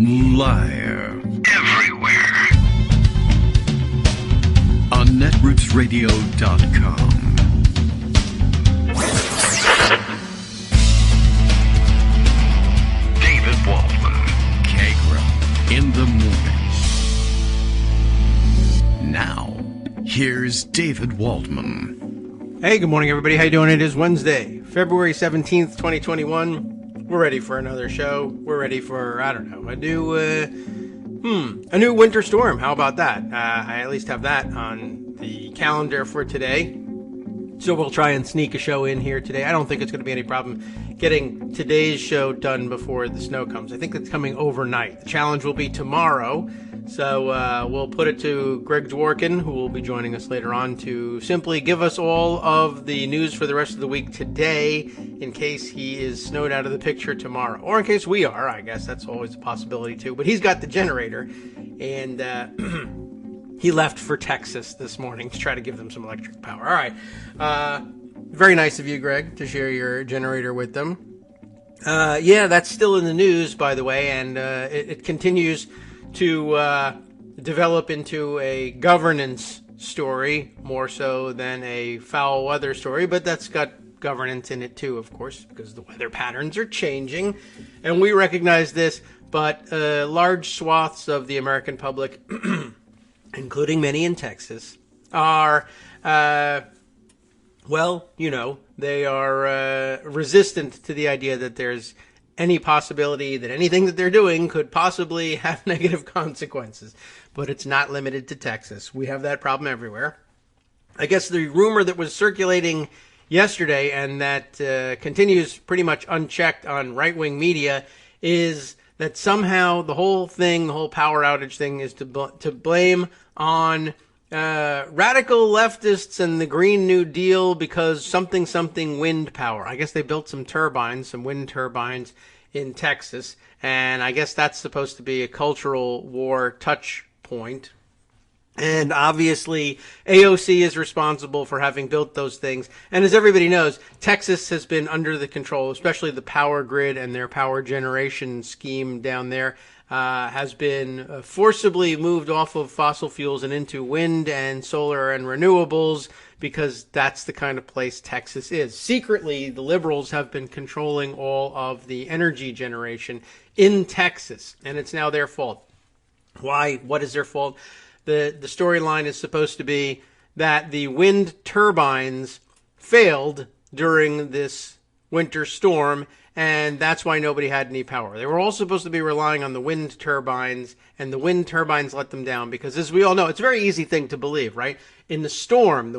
Live. Everywhere. On netrootsradio.com. David Waldman. Kagro. In the morning. Now, here's David Waldman. Hey, good morning, everybody. How you doing? It is Wednesday, February 17th, 2021. We're ready for another show. We're ready for, I don't know, a new winter storm. How about that? I at least have that on the calendar for today. So we'll try and sneak a show in here today. I don't think it's going to be any problem getting today's show done before the snow comes. I think it's coming overnight. The challenge will be tomorrow. So we'll put it to Greg Dworkin, who will be joining us later on, to simply give us all of the news for the rest of the week today, in case he is snowed out of the picture tomorrow. Or in case we are, I guess that's always a possibility too. But he's got the generator, and he left for Texas this morning to try to give them some electric power. All right. Very nice of you, Greg, to share your generator with them. Yeah, that's still in the news, by the way, and it continues to develop into a governance story more so than a foul weather story, but that's got governance in it too, of course, because the weather patterns are changing, and we recognize this, but large swaths of the American public, including many in Texas, are, they are resistant to the idea that there's any possibility that anything that they're doing could possibly have negative consequences. But it's not limited to Texas. We have that problem everywhere. I guess the rumor that was circulating yesterday and that continues pretty much unchecked on right-wing media is that somehow the whole power outage thing is to blame on radical leftists and the Green New Deal because something wind power. I guess they built some wind turbines in Texas, and I guess that's supposed to be a cultural war touch point. And obviously, AOC is responsible for having built those things. And as everybody knows, Texas has been under the control, especially the power grid and their power generation scheme down there, has been forcibly moved off of fossil fuels and into wind and solar and renewables, because that's the kind of place Texas is. Secretly, the liberals have been controlling all of the energy generation in Texas, and it's now their fault. Why? What is their fault? The storyline is supposed to be that the wind turbines failed during this winter storm, and that's why nobody had any power. They were all supposed to be relying on the wind turbines, and the wind turbines let them down because, as we all know, it's a very easy thing to believe, right? In the storm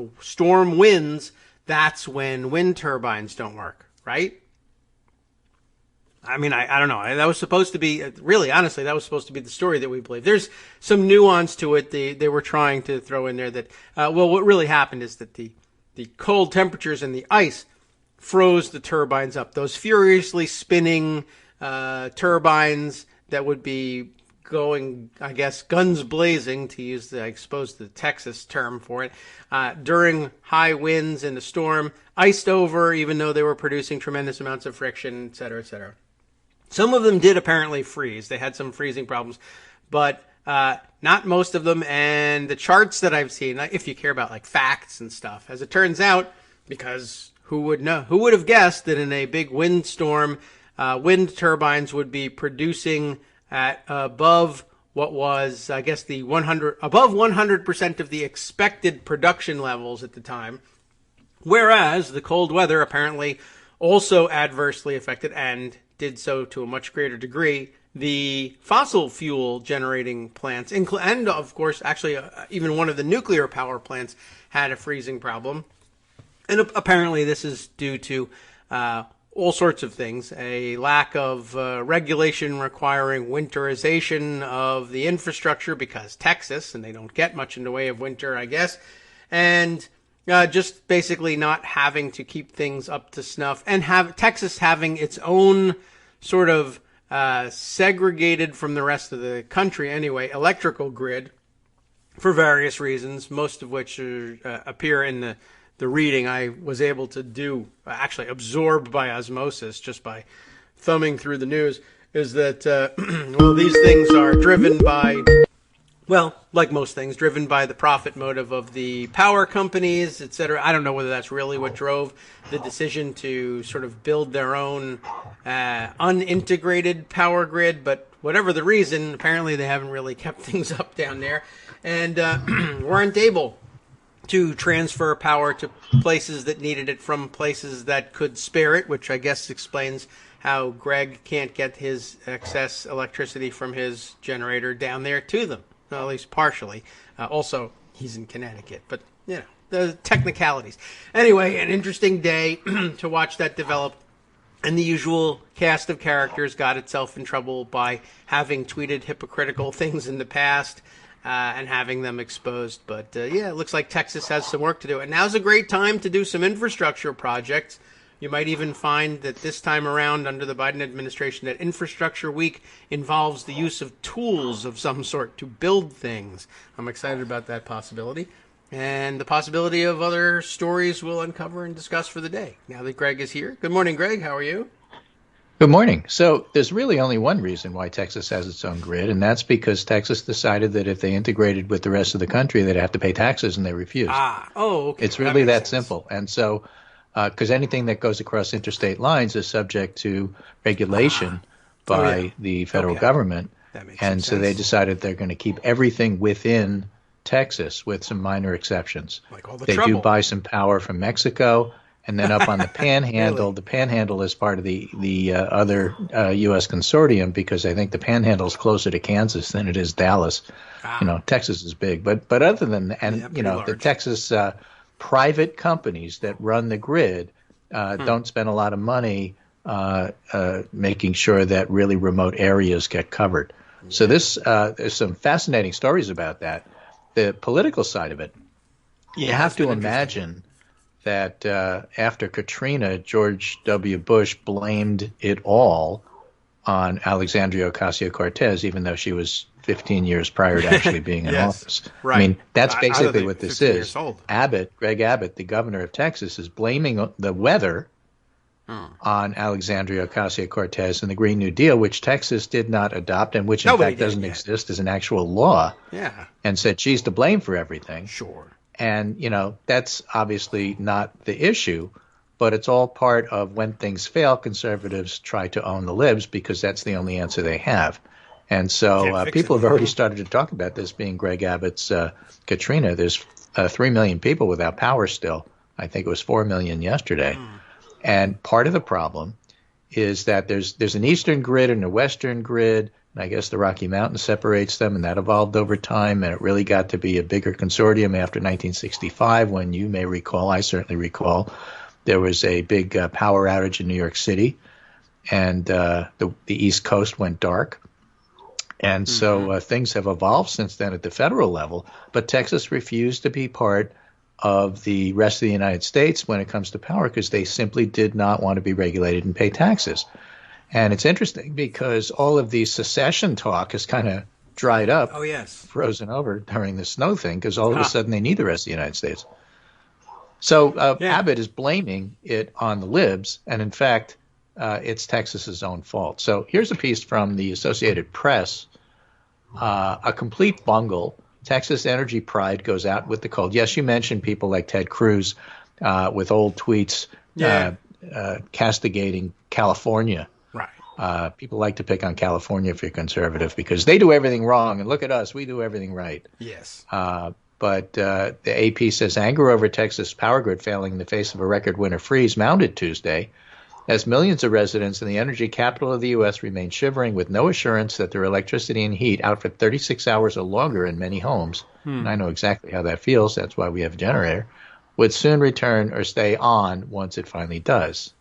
winds, that's when wind turbines don't work, right? I mean, I don't know. That was supposed to be, really, honestly, that was supposed to be the story that we believe. There's some nuance to it. They were trying to throw in there that, what really happened is that the cold temperatures and the ice froze the turbines up. Those furiously spinning turbines that would be going, I guess, guns blazing, to use I suppose the Texas term for it, during high winds in the storm, iced over, even though they were producing tremendous amounts of friction, et cetera, et cetera. Some of them did apparently freeze. They had some freezing problems, but not most of them. And the charts that I've seen, if you care about like facts and stuff, as it turns out, because who would know? Who would have guessed that in a big windstorm, wind turbines would be producing at above what was, I guess, above 100% of the expected production levels at the time. Whereas the cold weather apparently also adversely affected, and did so to a much greater degree, the fossil fuel generating plants, and of course, actually, even one of the nuclear power plants had a freezing problem. And apparently this is due to all sorts of things, a lack of regulation requiring winterization of the infrastructure, because Texas, and they don't get much in the way of winter, I guess, and just basically not having to keep things up to snuff, and have Texas having its own sort of segregated from the rest of the country anyway, electrical grid for various reasons, most of which appear in the reading I was able to do, actually absorbed by osmosis just by thumbing through the news. is that, well, these things are driven by, well, like most things, driven by the profit motive of the power companies, et cetera. I don't know whether that's really what drove the decision to sort of build their own unintegrated power grid, but whatever the reason, apparently they haven't really kept things up down there, and weren't able to transfer power to places that needed it from places that could spare it, which I guess explains how Greg can't get his excess electricity from his generator down there to them, well, at least partially. Also, he's in Connecticut, but, you know, the technicalities. Anyway, an interesting day to watch that develop. And the usual cast of characters got itself in trouble by having tweeted hypocritical things in the past and having them exposed. But, yeah, it looks like Texas has some work to do. And now's a great time to do some infrastructure projects. You might even find that this time around under the Biden administration that Infrastructure Week involves the use of tools of some sort to build things. I'm excited about that possibility. And the possibility of other stories we'll uncover and discuss for the day. Now that Greg is here. Good morning, Greg. How are you? Good morning. So there's really only one reason why Texas has its own grid, and that's because Texas decided that if they integrated with the rest of the country, they'd have to pay taxes, and they refused. Okay. It's really that simple. And so, because anything that goes across interstate lines is subject to regulation by the federal government. That makes and so sense. they decided they're going to keep everything within Texas with some minor exceptions. Like all the they trouble. do buy some power from Mexico, and then up on the Panhandle. Really? The Panhandle is part of the other U.S. consortium because I think the Panhandle is closer to Kansas than it is Dallas. You know, Texas is big, but other than that, and you know, large. the Texas private companies that run the grid don't spend a lot of money making sure that really remote areas get covered. So there's some fascinating stories about that. The political side of it, you have to imagine that after Katrina, George W. Bush blamed it all on Alexandria Ocasio-Cortez, even though she was 15 years prior to actually being in office. Right. I mean, that's basically what this 15 is. years old. Greg Abbott, the governor of Texas, is blaming the weather on Alexandria Ocasio-Cortez and the Green New Deal, which Texas did not adopt and which, in fact, doesn't exist as an actual law. Yeah. And said she's to blame for everything. Sure. And, you know, that's obviously not the issue, but it's all part of when things fail, conservatives try to own the libs because that's the only answer they have. And so people have already started to talk about this being Greg Abbott's Katrina. There's 3 million people without power still. I think it was 4 million yesterday. And part of the problem is that there's an eastern grid and a western grid, and I guess the Rocky Mountains separates them, and that evolved over time, and it really got to be a bigger consortium after 1965 when you may recall, I certainly recall, there was a big power outage in New York City, and the East Coast went dark. And so things have evolved since then at the federal level, but Texas refused to be part of the rest of the United States when it comes to power because they simply did not want to be regulated and pay taxes. And it's interesting because all of the secession talk has kind of dried up, frozen over during the snow thing because all of a sudden they need the rest of the United States. So Abbott is blaming it on the libs, and in fact, it's Texas's own fault. So here's a piece from the Associated Press, a complete bungle. Texas energy pride goes out with the cold. Yes, you mentioned people like Ted Cruz with old tweets castigating California. Right. People like to pick on California if you're conservative because they do everything wrong, and look at us, we do everything right. Yes. But the AP says anger over Texas power grid failing in the face of a record winter freeze mounted Tuesday as millions of residents in the energy capital of the U.S. remain shivering with no assurance that their electricity and heat out for 36 hours or longer in many homes, and I know exactly how that feels, that's why we have a generator, would soon return or stay on once it finally does.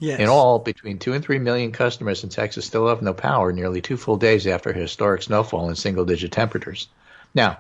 Yes. In all, between 2 and 3 million customers in Texas still have no power nearly 2 full days after historic snowfall and single-digit temperatures. Now,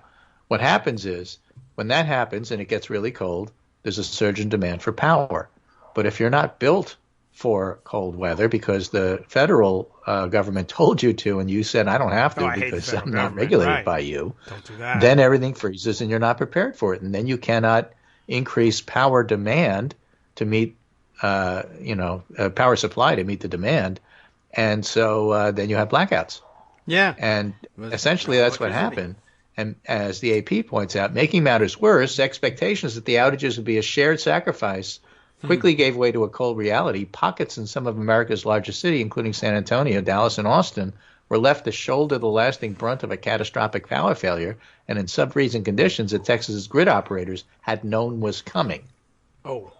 what happens is, when that happens and it gets really cold, there's a surge in demand for power. But if you're not built for cold weather because the federal government told you to and you said, I don't have to because I'm not regulated by you, Don't do that. then everything freezes and you're not prepared for it. And then you cannot increase power demand to meet, power supply to meet the demand. And so then you have blackouts. Yeah. And essentially that's what happened. And as the AP points out, making matters worse, expectations that the outages would be a shared sacrifice quickly gave way to a cold reality. Pockets in some of America's largest cities, including San Antonio, Dallas, and Austin, were left to shoulder the lasting brunt of a catastrophic power failure, and in sub-freezing conditions that Texas's grid operators had known was coming. Oh.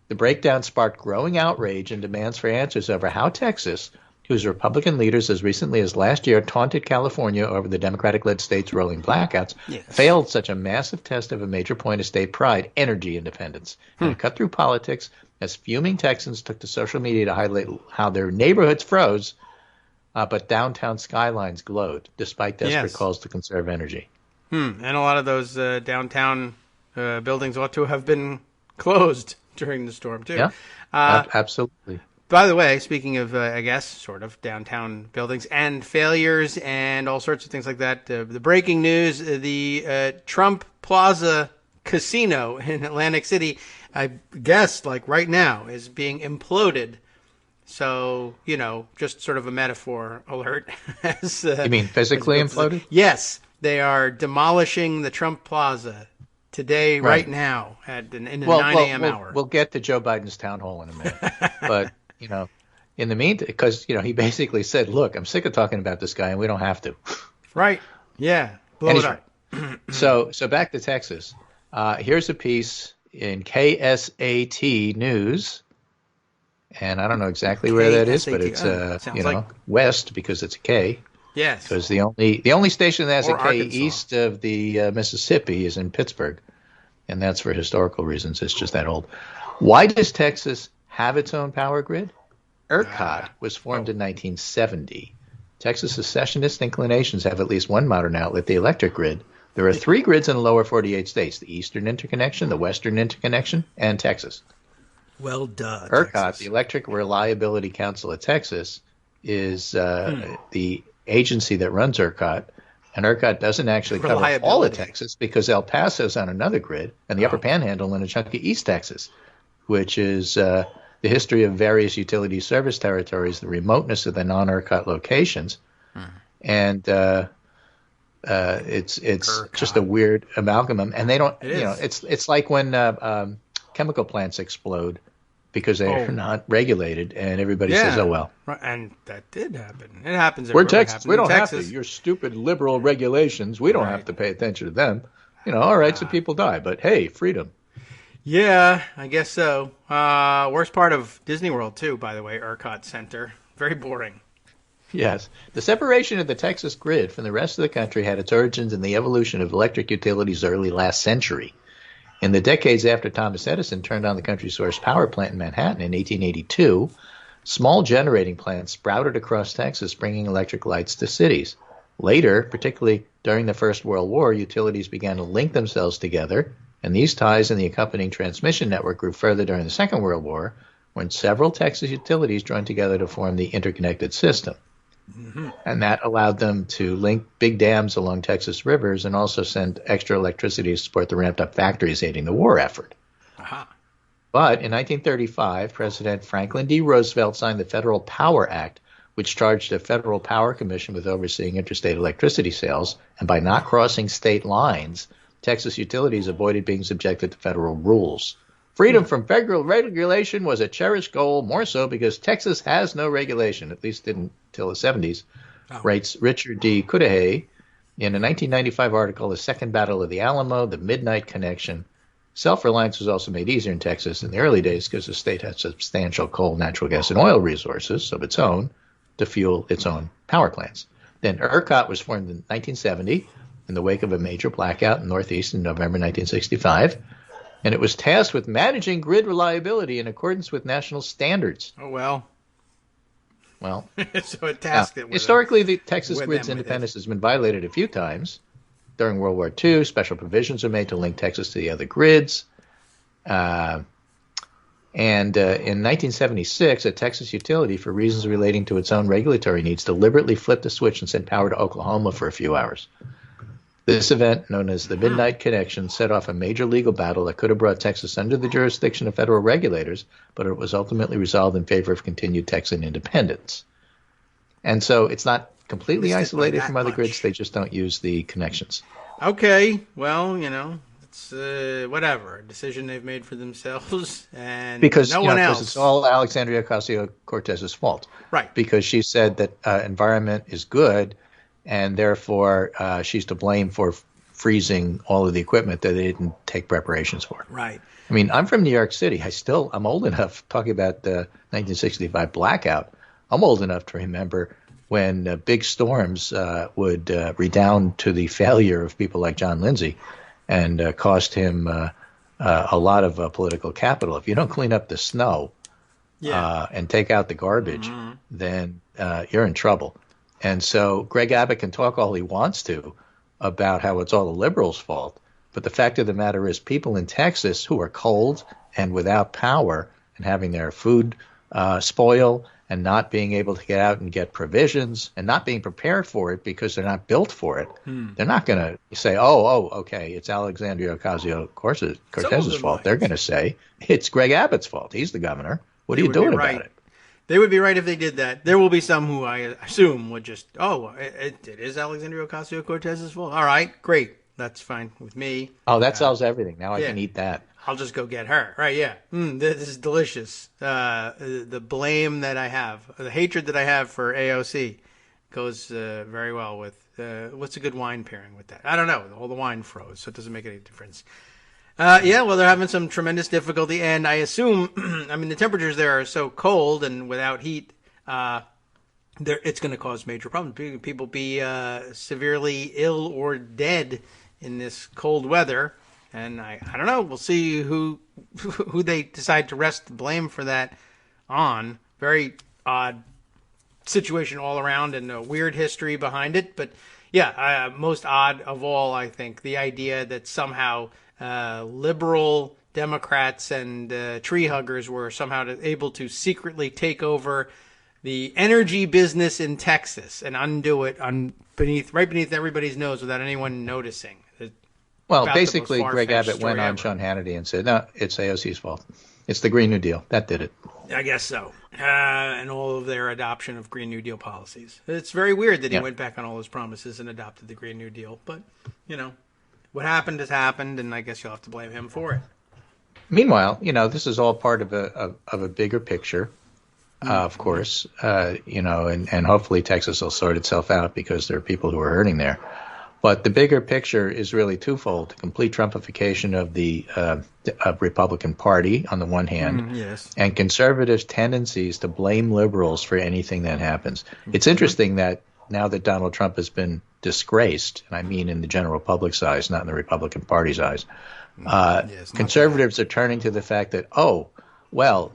The breakdown sparked growing outrage and demands for answers over how Texas, whose Republican leaders as recently as last year taunted California over the Democratic-led state's rolling blackouts, failed such a massive test of a major point of state pride, energy independence. And it cut through politics as fuming Texans took to social media to highlight how their neighborhoods froze, but downtown skylines glowed, despite desperate calls to conserve energy. And a lot of those downtown buildings ought to have been closed during the storm, too. Yeah, absolutely. By the way, speaking of, I guess, sort of downtown buildings and failures and all sorts of things like that, the breaking news, the Trump Plaza Casino in Atlantic City, I guess, like right now, is being imploded. So, you know, just sort of a metaphor alert. You mean physically imploded? Yes. They are demolishing the Trump Plaza today, right now, in the 9 a.m. hour. We'll get to Joe Biden's town hall in a minute. But, you know, in the meantime, because, you know, he basically said, look, I'm sick of talking about this guy and we don't have to. Right. Yeah. Blow it up. So back to Texas. Here's a piece in KSAT News. And I don't know exactly where that is, but it's, west because it's a K. Yes. Because the only station that has a K Arkansas. east of the Mississippi is in Pittsburgh. And that's for historical reasons. It's just that old. Why does Texas have its own power grid? ERCOT was formed in 1970. Texas secessionist inclinations have at least one modern outlet, the electric grid. There are 3 grids in the lower 48 states, the Eastern Interconnection, the Western Interconnection, and Texas. Well done. ERCOT, Texas. the Electric Reliability Council of Texas, is the agency that runs ERCOT. And ERCOT doesn't actually cover all of Texas because El Paso's on another grid and the Upper Panhandle and a chunk of East Texas, which is the history of various utility service territories, the remoteness of the non-ERCOT locations. And it's ERCOT. Just a weird amalgam. And they don't, it's like when chemical plants explode because they're not regulated and everybody says, oh, well. Right. And that did happen. It happens We're everywhere. Texas. We don't have to. Your stupid liberal regulations, we don't have to pay attention to them. You know, all right, so people die. But, hey, freedom. Yeah, I guess so. Worst part of Disney World, too, by the way, ERCOT Center. Very boring. Yes. The separation of the Texas grid from the rest of the country had its origins in the evolution of electric utilities early last century. In the decades after Thomas Edison turned on the country's source power plant in Manhattan in 1882, small generating plants sprouted across Texas, bringing electric lights to cities. Later, particularly during the First World War, utilities began to link themselves together, and these ties and the accompanying transmission network grew further during the Second World War, when several Texas utilities joined together to form the interconnected system. And that allowed them to link big dams along Texas rivers and also send extra electricity to support the ramped-up factories aiding the war effort. But in 1935, President Franklin D. Roosevelt signed the Federal Power Act, which charged the Federal Power Commission with overseeing interstate electricity sales, and by not crossing state lines, Texas utilities avoided being subjected to federal rules. Freedom from federal regulation was a cherished goal, more so because Texas has no regulation, at least didn't until the 70s, writes Richard D. Cudahy in a 1995 article, The Second Battle of the Alamo, The Midnight Connection. Self-reliance was also made easier in Texas in the early days because the state had substantial coal, natural gas, and oil resources of its own to fuel its own power plants. Then ERCOT was formed in 1970 in the wake of a major blackout in Northeast in November 1965. And it was tasked with managing grid reliability in accordance with national standards. Oh, well. Well, so it tasked it with historically, the Texas grid's independence has been violated a few times. During World War II, special provisions were made to link Texas to the other grids. And in 1976, a Texas utility, for reasons relating to its own regulatory needs, deliberately flipped a switch and sent power to Oklahoma for a few hours. This event, known as the Midnight Connection, set off a major legal battle that could have brought Texas under the jurisdiction of federal regulators, but it was ultimately resolved in favor of continued Texan independence. And so it's not completely isolated from other grids. They just don't use the connections. Okay, well, it's whatever. A decision they've made for themselves, and no one else. It's all Alexandria Ocasio-Cortez's fault. Right. Because she said that environment is good, and therefore she's to blame for freezing all of the equipment that they didn't take preparations for. Right. I mean, I'm from New York City. I'm old enough, talking about the 1965 blackout, I'm old enough to remember when big storms would redound to the failure of people like John Lindsay and cost him a lot of political capital. If you don't clean up the snow and take out the garbage, then you're in trouble. And so Greg Abbott can talk all he wants to about how it's all the liberals' fault. But the fact of the matter is people in Texas who are cold and without power and having their food spoil and not being able to get out and get provisions and not being prepared for it because they're not built for it, they're not going to say, okay, it's Alexandria Ocasio-Cortez's fault. They're going to say it's Greg Abbott's fault. He's the governor. What are you doing about it? They would be right if they did that. There will be some who I assume would just, it is Alexandria Ocasio-Cortez's fault. All right, great. That's fine with me. Oh, that solves everything. Now I can eat that. I'll just go get her. Right, yeah. This is delicious. The blame that I have, the hatred that I have for AOC goes very well with, what's a good wine pairing with that? I don't know. All the wine froze, so it doesn't make any difference. Well, they're having some tremendous difficulty, and I assume, the temperatures there are so cold and without heat, it's going to cause major problems. People be severely ill or dead in this cold weather, and I don't know. We'll see who they decide to rest the blame for that on. Very odd situation all around, and a weird history behind it. But most odd of all, I think, the idea that somehow liberal Democrats and tree huggers were somehow able to secretly take over the energy business in Texas and undo it right beneath everybody's nose without anyone noticing. Well, basically, Greg Abbott went on Sean Hannity and said, no, it's AOC's fault. It's the Green New Deal. That did it. I guess so. And all of their adoption of Green New Deal policies. It's very weird that he went back on all his promises and adopted the Green New Deal. But, what happened has happened, and I guess you'll have to blame him for it. Meanwhile, this is all part of a bigger picture, of course, and hopefully Texas will sort itself out because there are people who are hurting there. But the bigger picture is really twofold: the complete Trumpification of the Republican Party on the one hand, and conservative tendencies to blame liberals for anything that happens. It's interesting that now that Donald Trump has been disgraced, and I mean in the general public's eyes, not in the Republican Party's eyes, conservatives are turning to the fact that,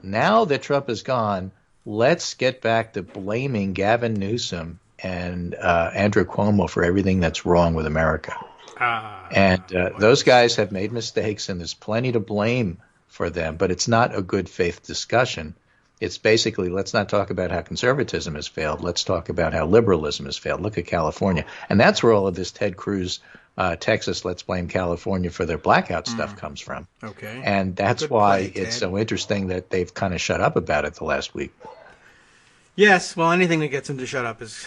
now that Trump is gone, let's get back to blaming Gavin Newsom and Andrew Cuomo for everything that's wrong with America. Those guys have made mistakes, and there's plenty to blame for them, but it's not a good faith discussion. It's basically, let's not talk about how conservatism has failed. Let's talk about how liberalism has failed. Look at California. And that's where all of this Ted Cruz, Texas, let's blame California for their blackout stuff comes from. Okay. And that's why it's so interesting that they've kind of shut up about it the last week. Yes, well, anything that gets them to shut up is,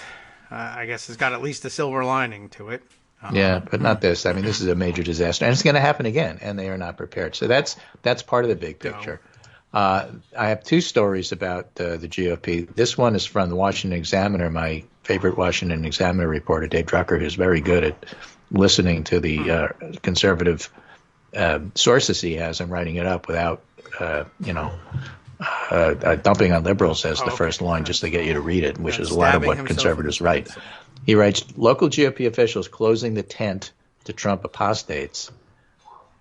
I guess, has got at least a silver lining to it. But not this. I mean, this is a major disaster, and it's going to happen again, and they are not prepared. So that's part of the big picture. I have two stories about the GOP. This one is from the Washington Examiner, my favorite Washington Examiner reporter, Dave Drucker, who's very good at listening to the conservative sources he has and writing it up without, dumping on liberals as the first line just to get you to read it, which is a lot of what conservatives write. He writes, local GOP officials closing the tent to Trump apostates.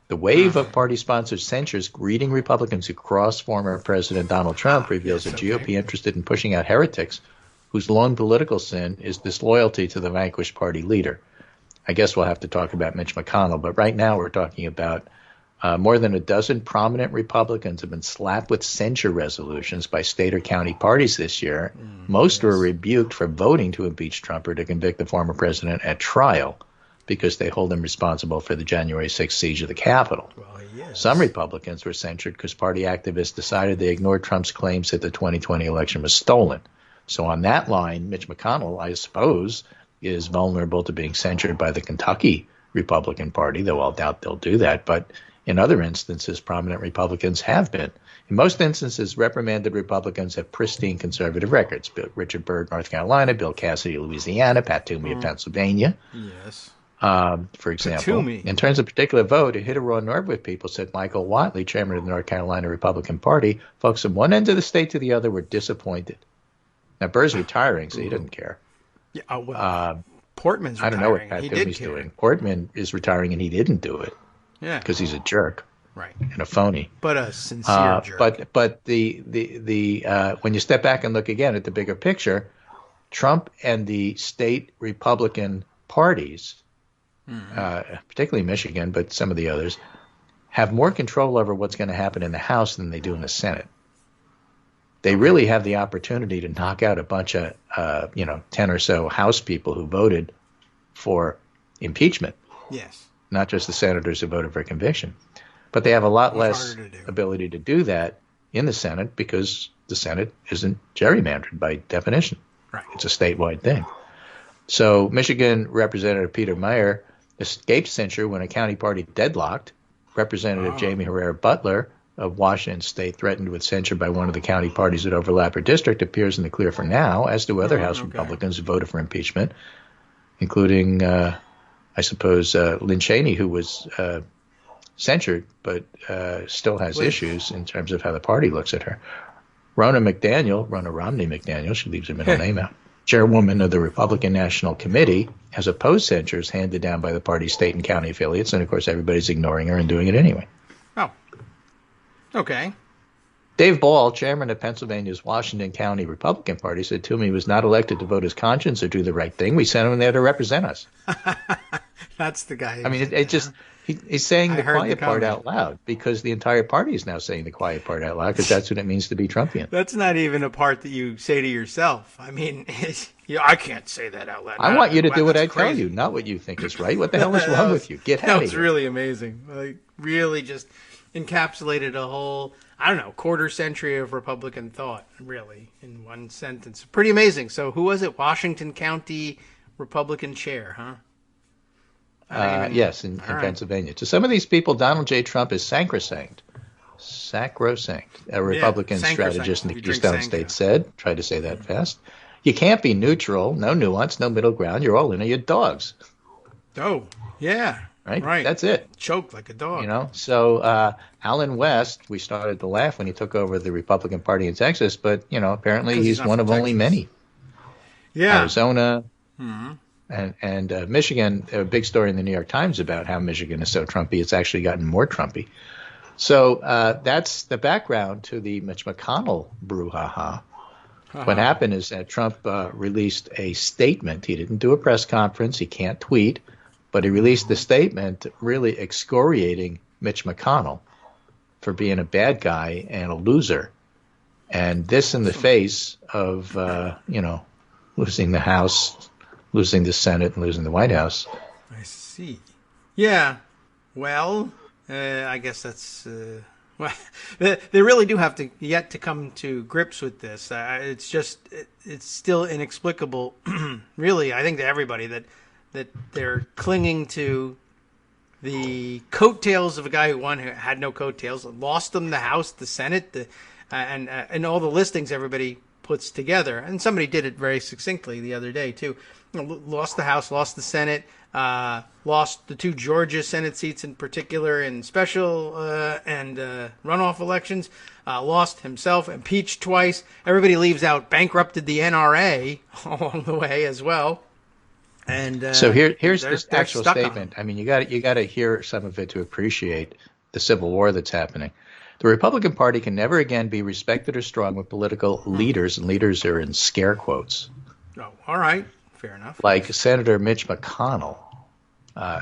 The wave of party-sponsored censures greeting Republicans who cross former President Donald Trump reveals a GOP interested in pushing out heretics whose lone political sin is disloyalty to the vanquished party leader. I guess we'll have to talk about Mitch McConnell, but right now we're talking about more than a dozen prominent Republicans have been slapped with censure resolutions by state or county parties this year. Most were rebuked for voting to impeach Trump or to convict the former president at trial. because they hold him responsible for the January 6th siege of the Capitol. Well, yes. Some Republicans were censured because party activists decided they ignored Trump's claims that the 2020 election was stolen. So on that line, Mitch McConnell, I suppose, is vulnerable to being censured by the Kentucky Republican Party, though I'll doubt they'll do that. But in other instances, prominent Republicans have been. In most instances, reprimanded Republicans have pristine conservative records. Richard Byrd, North Carolina, Bill Cassidy, Louisiana, Pat Toomey of Pennsylvania. Yes. For example, in terms of particular vote, a hit or raw nerve with people, said Michael Watley, chairman of the North Carolina Republican Party. Folks from one end of the state to the other were disappointed. Now, Byrd's retiring, so he doesn't care. Yeah, Portman's retiring. I don't know what Pat Toomey's doing. Portman is retiring, and he didn't do it. Yeah, because he's a jerk, right, and a phony, but a sincere jerk. But the when you step back and look again at the bigger picture, Trump and the state Republican parties, particularly Michigan, but some of the others, have more control over what's going to happen in the House than they do in the Senate. They really have the opportunity to knock out a bunch of 10 or so House people who voted for impeachment. Yes. Not just the senators who voted for conviction. But they have a lot less ability to do that in the Senate because the Senate isn't gerrymandered by definition. Right. It's a statewide thing. So Michigan Representative Peter Meyer escaped censure when a county party deadlocked. Representative Jamie Herrera Butler of Washington State, threatened with censure by one of the county parties that overlap her district, appears in the clear for now, as do other House Republicans who voted for impeachment, including I suppose Lynn Cheney, who was censured but still has issues in terms of how the party looks at her. Ronna Romney McDaniel, she leaves her middle name out, chairwoman of the Republican National Committee, has opposed censures handed down by the party's state and county affiliates, and of course everybody's ignoring her and doing it anyway. Oh, okay. Dave Ball, chairman of Pennsylvania's Washington County Republican Party, said Toomey was not elected to vote his conscience or do the right thing. We sent him there to represent us. That's the guy. I mean, he's saying the quiet part out loud because the entire party is now saying the quiet part out loud because that's what it means to be Trumpian. That's not even a part that you say to yourself. I mean, I can't say that out loud. I want you to do what I tell you, not what you think is right. What the hell is wrong with you? Get out of here. That was really amazing. Like, really just encapsulated a whole, quarter century of Republican thought, really, in one sentence. Pretty amazing. So who was it? Washington County Republican chair, huh? Yes, in Pennsylvania. To some of these people, Donald J. Trump is sacrosanct. Sacrosanct. A Republican strategist in the Keystone State said. Tried to say that fast. You can't be neutral, no nuance, no middle ground. You're all in on your dogs. Oh, yeah. Right. That's it. Choked like a dog. So Alan West, we started to laugh when he took over the Republican Party in Texas, but, apparently he's one of only many. Yeah. Arizona and Michigan, a big story in the New York Times about how Michigan is so Trumpy. It's actually gotten more Trumpy. So that's the background to the Mitch McConnell brouhaha. What happened is that Trump released a statement. He didn't do a press conference. He can't tweet. But he released a statement really excoriating Mitch McConnell for being a bad guy and a loser. And this in the face of, losing the House, losing the Senate, and losing the White House. I see. Yeah. Well, I guess that's... Well, they really do have to yet to come to grips with this. It's still inexplicable, really, I think, to everybody that they're clinging to the coattails of a guy who had no coattails, lost them the House, the Senate, and all the listings everybody puts together. And somebody did it very succinctly the other day, too. Lost the House, lost the Senate, lost the 2 Georgia Senate seats in particular in special and runoff elections, lost himself, impeached twice. Everybody leaves out bankrupted the NRA along the way as well. And so here's this actual statement. I mean, you got to hear some of it to appreciate the civil war that's happening. The Republican Party can never again be respected or strong with political leaders, and leaders are in scare quotes. Oh, all right. Fair enough. Like Senator Mitch McConnell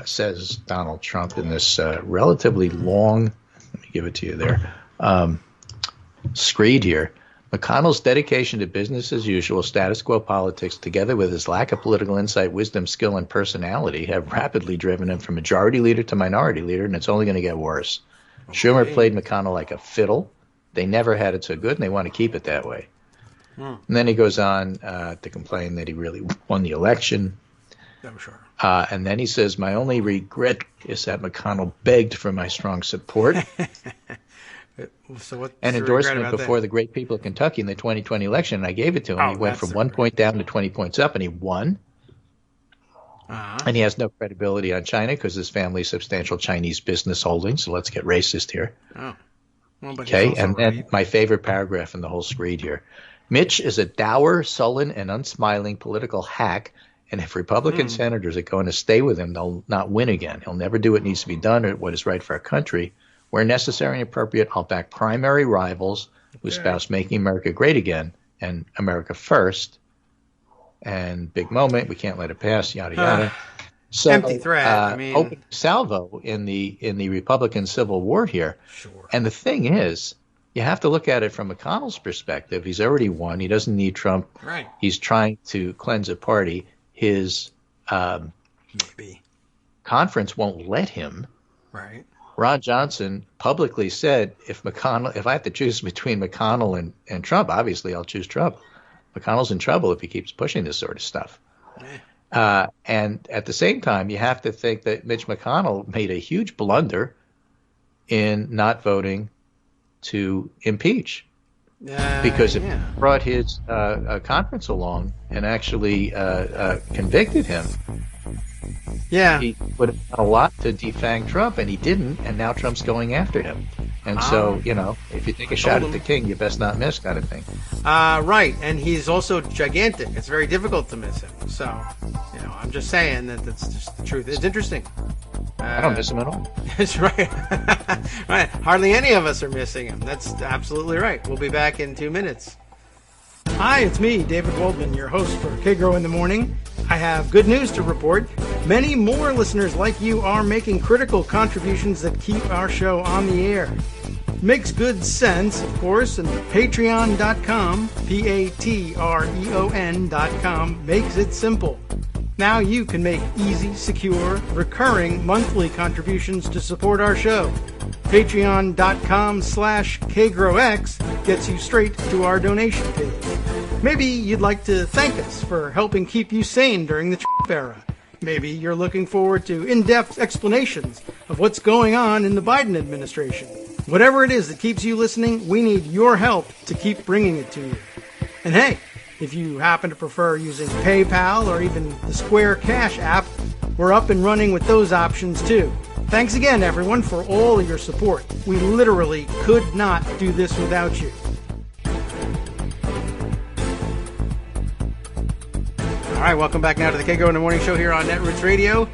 says Donald Trump in this relatively long, let me give it to you there, screed here. McConnell's dedication to business as usual, status quo politics, together with his lack of political insight, wisdom, skill, and personality, have rapidly driven him from majority leader to minority leader, and it's only going to get worse. Okay. Schumer played McConnell like a fiddle. They never had it so good, and they want to keep it that way. And then he goes on to complain that he really won the election. I'm sure. And then he says, my only regret is that McConnell begged for my strong support. So what's and endorsement before the great people of Kentucky in the 2020 election. And I gave it to him. He went from 1 point down to 20 points up, and he won. And he has no credibility on China because his family's substantial Chinese business holdings. So let's get racist here. Oh. Well, but okay, and then my favorite paragraph in the whole screed here. Mitch is a dour, sullen, and unsmiling political hack, and if Republican senators are going to stay with him, they'll not win again. He'll never do what needs to be done or what is right for our country. Where necessary and appropriate, I'll back primary rivals who espouse making America great again and America first. And big moment, we can't let it pass, yada, yada. So, empty threat. Open salvo in the Republican Civil War here. Sure. And the thing is, you have to look at it from McConnell's perspective. He's already won. He doesn't need Trump. Right. He's trying to cleanse a party. His conference won't let him. Right. Ron Johnson publicly said, if I have to choose between McConnell and Trump, obviously I'll choose Trump. McConnell's in trouble if he keeps pushing this sort of stuff. And at the same time, you have to think that Mitch McConnell made a huge blunder in not voting to impeach. Because it brought his conference along and actually convicted him. Yeah. He would have done a lot to defang Trump, and he didn't, and now Trump's going after him. And so, if you take a shot at the king, you best not miss, kind of thing. Right, and he's also gigantic. It's very difficult to miss him. So, I'm just saying that's just the truth. It's interesting. I don't miss him at all. That's right. Right. Hardly any of us are missing him. That's absolutely right. We'll be back in 2 minutes. Hi, it's me, David Waldman, your host for Kagro in the Morning. I have good news to report. Many more listeners like you are making critical contributions that keep our show on the air. Makes good sense, of course, and patreon.com, Patreon.com, makes it simple. Now you can make easy, secure, recurring monthly contributions to support our show. Patreon.com/KagroX gets you straight to our donation page. Maybe you'd like to thank us for helping keep you sane during the Trump era. Maybe you're looking forward to in-depth explanations of what's going on in the Biden administration. Whatever it is that keeps you listening, we need your help to keep bringing it to you. And hey, if you happen to prefer using PayPal or even the Square Cash app, we're up and running with those options too. Thanks again, everyone, for all of your support. We literally could not do this without you. All right, welcome back now to the Kagro in the Morning Show here on Netroots Radio.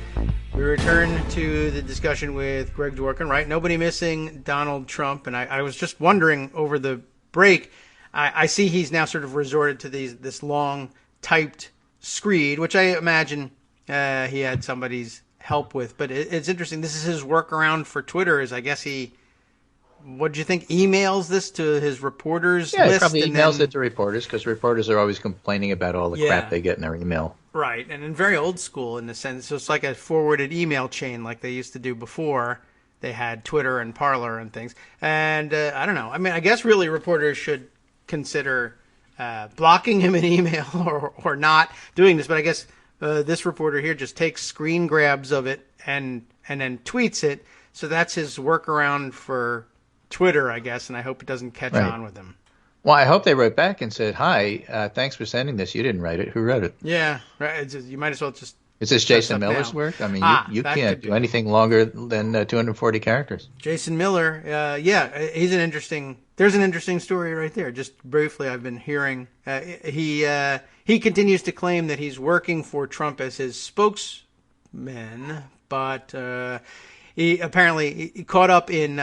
We return to the discussion with Greg Dworkin, right? Nobody missing Donald Trump. And I was just wondering over the break, I see he's now sort of resorted to this long typed screed, which I imagine he had somebody's help with. But it's interesting. This is his workaround for Twitter. Is I guess what do you think? Emails this to his reporters list? He probably emails it to reporters because reporters are always complaining about all the crap they get in their email. Right, and very old school in the sense. So it's like a forwarded email chain like they used to do before they had Twitter and Parler and things. And I don't know. I mean, I guess really reporters should consider blocking him in email or not doing this. But I guess this reporter here just takes screen grabs of it and then tweets it. So that's his workaround for Twitter, I guess, and I hope it doesn't catch on with him. Well, I hope they wrote back and said, hi, thanks for sending this. You didn't write it. Who wrote it? Yeah, right. You might as well just... Is this Jason Miller's work? I mean, you can't do anything longer than 240 characters. Jason Miller, he's an interesting... There's an interesting story right there. Just briefly, I've been hearing... He continues to claim that he's working for Trump as his spokesman, but he apparently caught up in...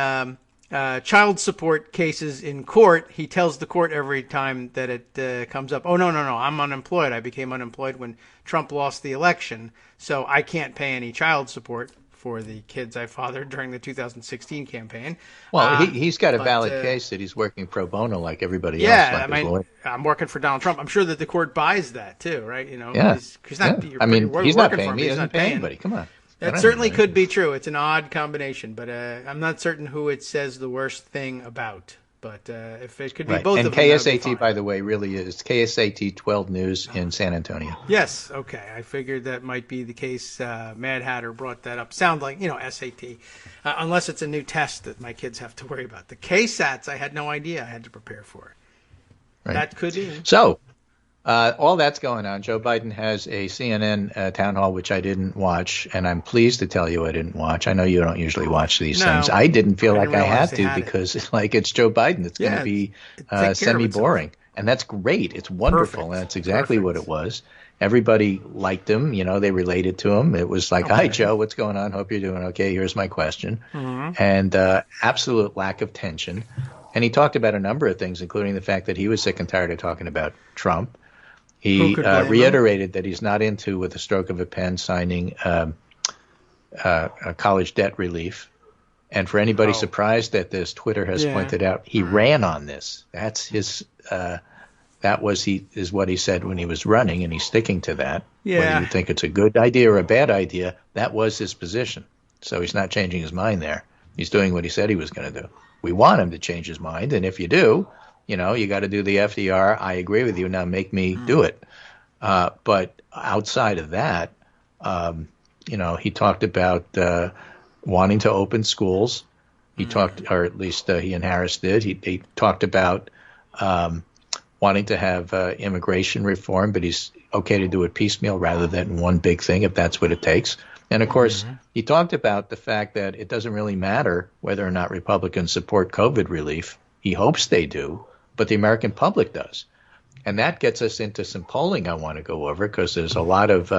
child support cases in court. He tells the court every time that it comes up, oh, no, I'm unemployed. I became unemployed when Trump lost the election, so I can't pay any child support for the kids I fathered during the 2016 campaign. Well, he's got a valid case that he's working pro bono like everybody else. Yeah, Like his lawyer. I'm working for Donald Trump. I'm sure that the court buys that too, right? Yeah. He's not. Yeah. He's not paying me. He doesn't pay anybody. Come on. That certainly could be true. It's an odd combination, but I'm not certain who it says the worst thing about. But if it could be both of them, and KSAT, by the way, really is KSAT 12 News in San Antonio. Yes, okay. I figured that might be the case. Mad Hatter brought that up. Sound like, SAT. Unless it's a new test that my kids have to worry about. The KSATs, I had no idea I had to prepare for. Right. That could be. So, all that's going on. Joe Biden has a CNN town hall, which I didn't watch, and I'm pleased to tell you I didn't watch. I know you don't usually watch these things. I didn't feel like I had to because it's Joe Biden. It's going to be semi-boring, and that's great. It's wonderful, and that's exactly what it was. Everybody liked him. They related to him. It was like, Hi, Joe, what's going on? Hope you're doing okay. Here's my question. Mm-hmm. And absolute lack of tension. And he talked about a number of things, including the fact that he was sick and tired of talking about Trump. He reiterated that he's not into, with a stroke of a pen, signing a college debt relief. And for anybody surprised at this, Twitter has pointed out he ran on this. That's his. Is what he said when he was running, and he's sticking to that. Yeah. Whether you think it's a good idea or a bad idea, that was his position. So he's not changing his mind there. He's doing what he said he was going to do. We want him to change his mind, and if you do, you got to do the FDR. I agree with you. Now make me do it. But outside of that, he talked about wanting to open schools. He talked, or at least he and Harris did. He talked about wanting to have immigration reform, but he's okay to do it piecemeal rather than one big thing if that's what it takes. And, of course, he talked about the fact that it doesn't really matter whether or not Republicans support COVID relief. He hopes they do, but the American public does. And that gets us into some polling I want to go over because there's a lot of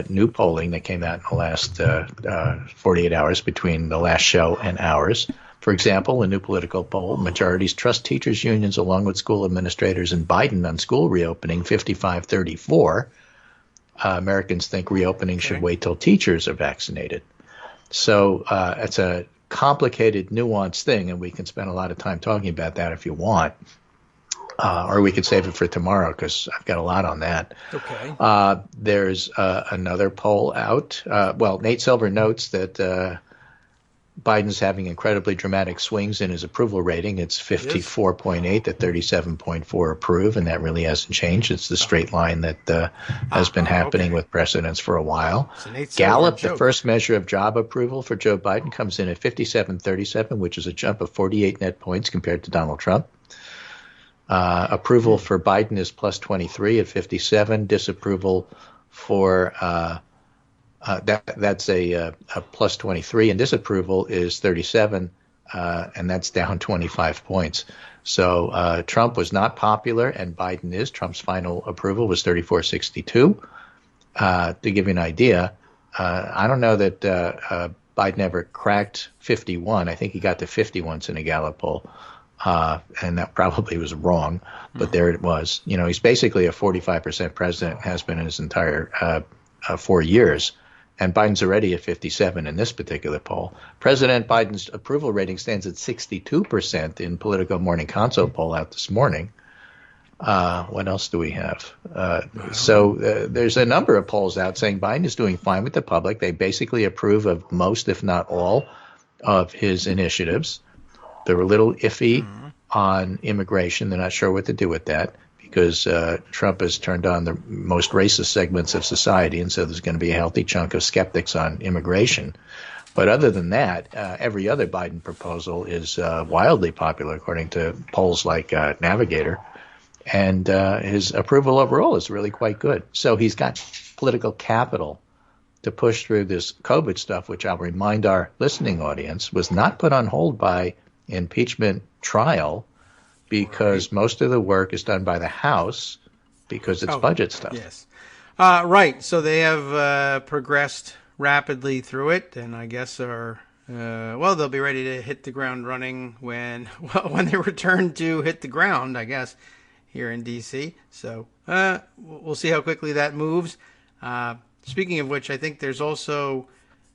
new polling that came out in the last 48 hours between the last show and ours. For example, a new political poll, majorities trust teachers' unions along with school administrators and Biden on school reopening, 55-34. Americans think reopening should wait till teachers are vaccinated. So it's a complicated, nuanced thing, and we can spend a lot of time talking about that if you want. Or we could save it for tomorrow because I've got a lot on that. Okay. There's another poll out. Nate Silver notes that Biden's having incredibly dramatic swings in his approval rating. It's 54.8 to 37.4 approve, and that really hasn't changed. It's the straight line that has been happening with precedents for a while. Gallup, the first measure of job approval for Joe Biden, comes in at 57.37, which is a jump of 48 net points compared to Donald Trump. Approval for Biden is plus 23 at 57. Disapproval for that's a plus 23, and disapproval is 37, and that's down 25 points. So Trump was not popular, and Biden is. Trump's final approval was 34.62. To give you an idea, I don't know that Biden ever cracked 51. I think he got to 50 once in a Gallup poll. And that probably was wrong, but there it was. He's basically a 45% president, has been in his entire 4 years, and Biden's already at 57 in this particular poll. President Biden's approval rating stands at 62% in Politico Morning Consult poll out this morning. What else do we have? So there's a number of polls out saying Biden is doing fine with the public. They basically approve of most, if not all, of his initiatives. They're a little iffy on immigration. They're not sure what to do with that because Trump has turned on the most racist segments of society, and so there's going to be a healthy chunk of skeptics on immigration. But other than that, every other Biden proposal is wildly popular, according to polls like Navigator. And his approval overall is really quite good. So he's got political capital to push through this COVID stuff, which I'll remind our listening audience was not put on hold by impeachment trial because most of the work is done by the House because it's budget stuff. Yes. Right. So they have progressed rapidly through it, and I guess they'll be ready to hit the ground running when they return to hit the ground, I guess, here in D.C. So we'll see how quickly that moves. Speaking of which, I think there's also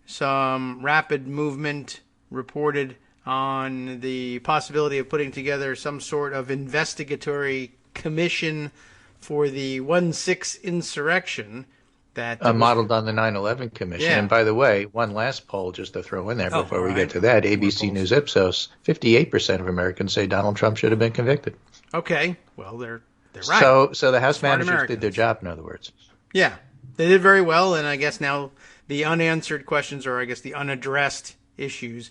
some rapid movement reported on the possibility of putting together some sort of investigatory commission for the 1/6 insurrection that modeled on the 9/11 Commission. Yeah. And by the way, one last poll just to throw in there before we right. get to that. ABC News Ipsos, 58% of Americans say Donald Trump should have been convicted. Okay, well, they're right. So the House Smart managers Americans. did their job, in other words. Yeah, they did very well, and I guess now the unanswered questions, or I guess the unaddressed issues,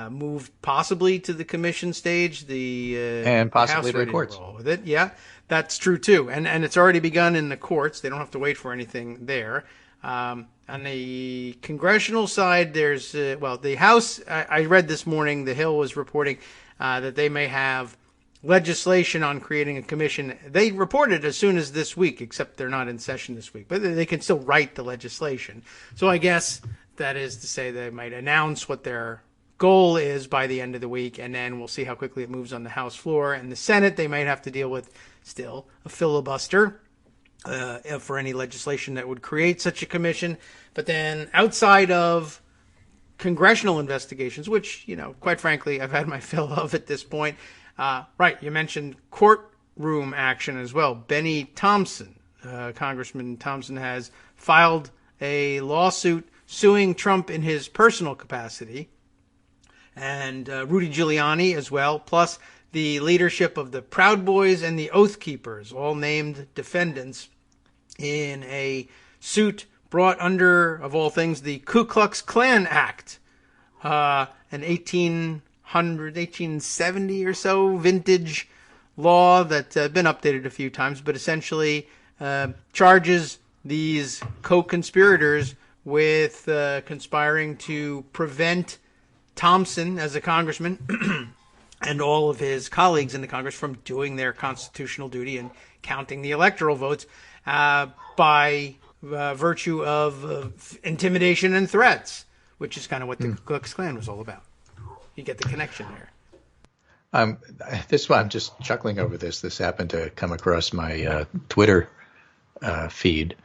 moved possibly to the commission stage, And possibly the to the courts. roll with it. Yeah, that's true too, and it's already begun in the courts. They don't have to wait for anything there. On the congressional side, there's the House. I read this morning, The Hill was reporting that they may have legislation on creating a commission. They reported as soon as this week, except they're not in session this week, but they can still write the legislation. So I guess that is to say they might announce what their goal is by the end of the week, and then we'll see how quickly it moves on the House floor. And the Senate, they might have to deal with still a filibuster for any legislation that would create such a commission. But then outside of congressional investigations, which, quite frankly, I've had my fill of at this point. Right, you mentioned courtroom action as well. Benny Thompson, Congressman Thompson, has filed a lawsuit suing Trump in his personal capacity, and Rudy Giuliani as well, plus the leadership of the Proud Boys and the Oath Keepers, all named defendants in a suit brought under, of all things, the Ku Klux Klan Act, an 1870 or so vintage law that's been updated a few times, but essentially charges these co-conspirators with conspiring to prevent Thompson as a congressman and all of his colleagues in the Congress from doing their constitutional duty and counting the electoral votes by virtue of intimidation and threats, which is kind of what the Ku Klux Klan was all about. You get the connection there. I'm just chuckling over this. This happened to come across my Twitter feed,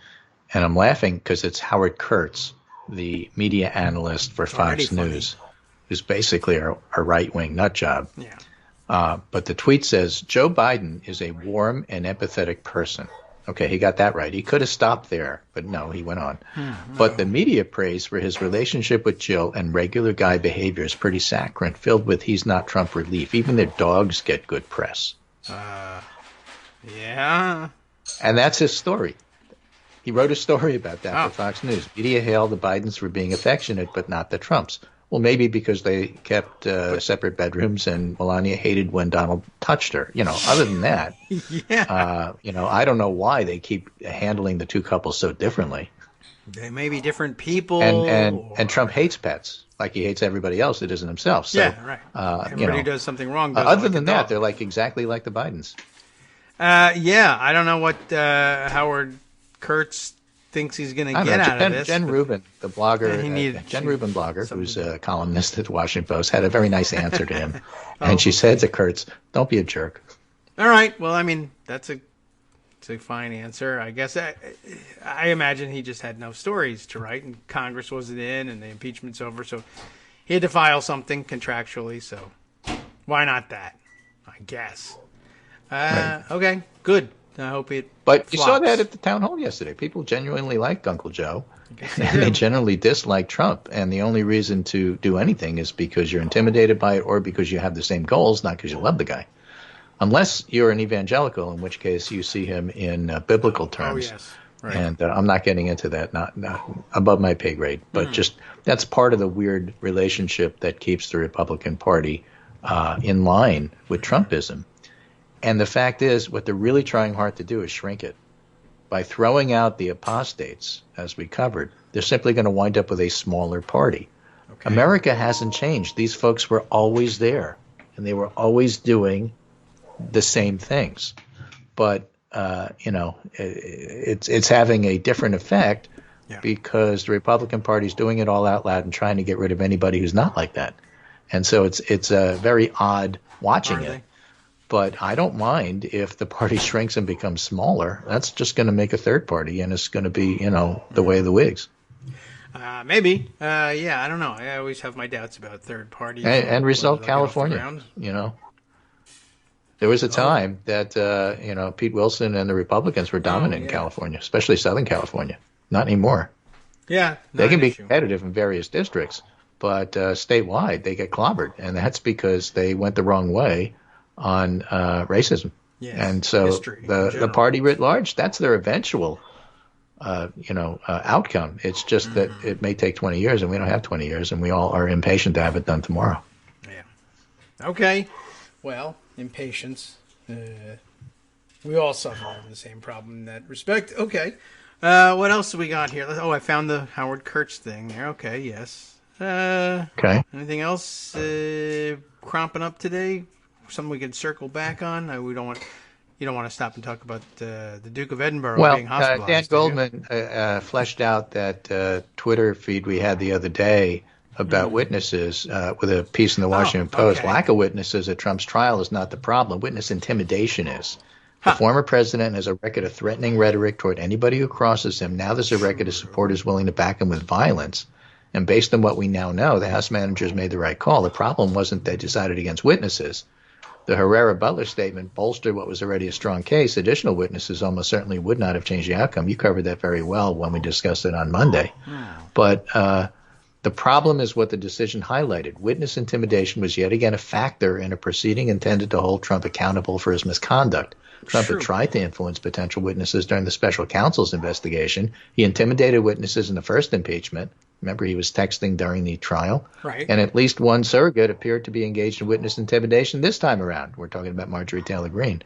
and I'm laughing because it's Howard Kurtz, the media analyst for Fox News, who's basically a right-wing nut job. Yeah. But the tweet says, Joe Biden is a warm and empathetic person. Okay, he got that right. He could have stopped there, but no, he went on. But the media praise for his relationship with Jill and regular guy behavior is pretty saccharine, filled with he's not Trump relief. Even their dogs get good press. Yeah. And that's his story. He wrote a story about that for Fox News. Media hailed the Bidens for being affectionate, but not the Trumps. Well, maybe because they kept separate bedrooms and Melania hated when Donald touched her. Other than that, yeah. I don't know why they keep handling the two couples so differently. They may be different people. And Trump hates pets, like he hates everybody else that isn't himself. So, yeah, right. Everybody who does something wrong. Other than that, they're like exactly like the Bidens. Yeah, I don't know what Howard Kurtz thinks he's going to get out of this. Jen Rubin, the blogger, Jen Rubin blogger, who's a columnist at the Washington Post, had a very nice answer to him. And she said to Kurtz, don't be a jerk. All right. Well, I mean, it's a fine answer. I guess I imagine he just had no stories to write, and Congress wasn't in, and the impeachment's over, so he had to file something contractually, so why not that? I guess. Right. Okay, good. I hope it But flops. You saw that at the town hall yesterday. People genuinely like Uncle Joe, and they generally dislike Trump. And the only reason to do anything is because you're intimidated by it or because you have the same goals, not because you love the guy. Unless you're an evangelical, in which case you see him in biblical terms. Oh, yes. Right. And I'm not getting into that, not above my pay grade. But just that's part of the weird relationship that keeps the Republican Party in line with Trumpism. And the fact is, what they're really trying hard to do is shrink it. By throwing out the apostates, as we covered, they're simply going to wind up with a smaller party. Okay. America hasn't changed. These folks were always there, and they were always doing the same things. But, it's having a different effect because the Republican Party is doing it all out loud and trying to get rid of anybody who's not like that. And so it's very odd watching it. But I don't mind if the party shrinks and becomes smaller. That's just going to make a third party, and it's going to be, the way of the Whigs. Maybe. Yeah, I don't know. I always have my doubts about third parties. And result California, There was a time that, Pete Wilson and the Republicans were dominant in California, especially Southern California. Not anymore. Yeah. They can be competitive in various districts, but statewide they get clobbered. And that's because they went the wrong way on racism. Yes. And so the party writ large, that's their eventual outcome. It's just that it may take 20 years, and we don't have 20 years, and we all are impatient to have it done tomorrow. Yeah. Okay. Well, impatience. We all suffer from the same problem in that respect. Okay. What else do we got here? Oh, I found the Howard Kurtz thing there. Okay, yes. Okay. Anything else cropping up today? Something we could circle back on? You don't want to stop and talk about the Duke of Edinburgh being hospitalized. Dan Goldman fleshed out that Twitter feed we had the other day about witnesses with a piece in the Washington Post. Lack of witnesses at Trump's trial is not the problem. Witness intimidation is. The former president has a record of threatening rhetoric toward anybody who crosses him. Now there's a record of supporters willing to back him with violence. And based on what we now know, the House managers made the right call. The problem wasn't they decided against witnesses. The Herrera-Butler statement bolstered what was already a strong case. Additional witnesses almost certainly would not have changed the outcome. You covered that very well when we discussed it on Monday. But the problem is what the decision highlighted. Witness intimidation was yet again a factor in a proceeding intended to hold Trump accountable for his misconduct. Trump had tried to influence potential witnesses during the special counsel's investigation. He intimidated witnesses in the first impeachment. Remember, he was texting during the trial. Right. And at least one surrogate appeared to be engaged in witness intimidation this time around. We're talking about Marjorie Taylor Greene.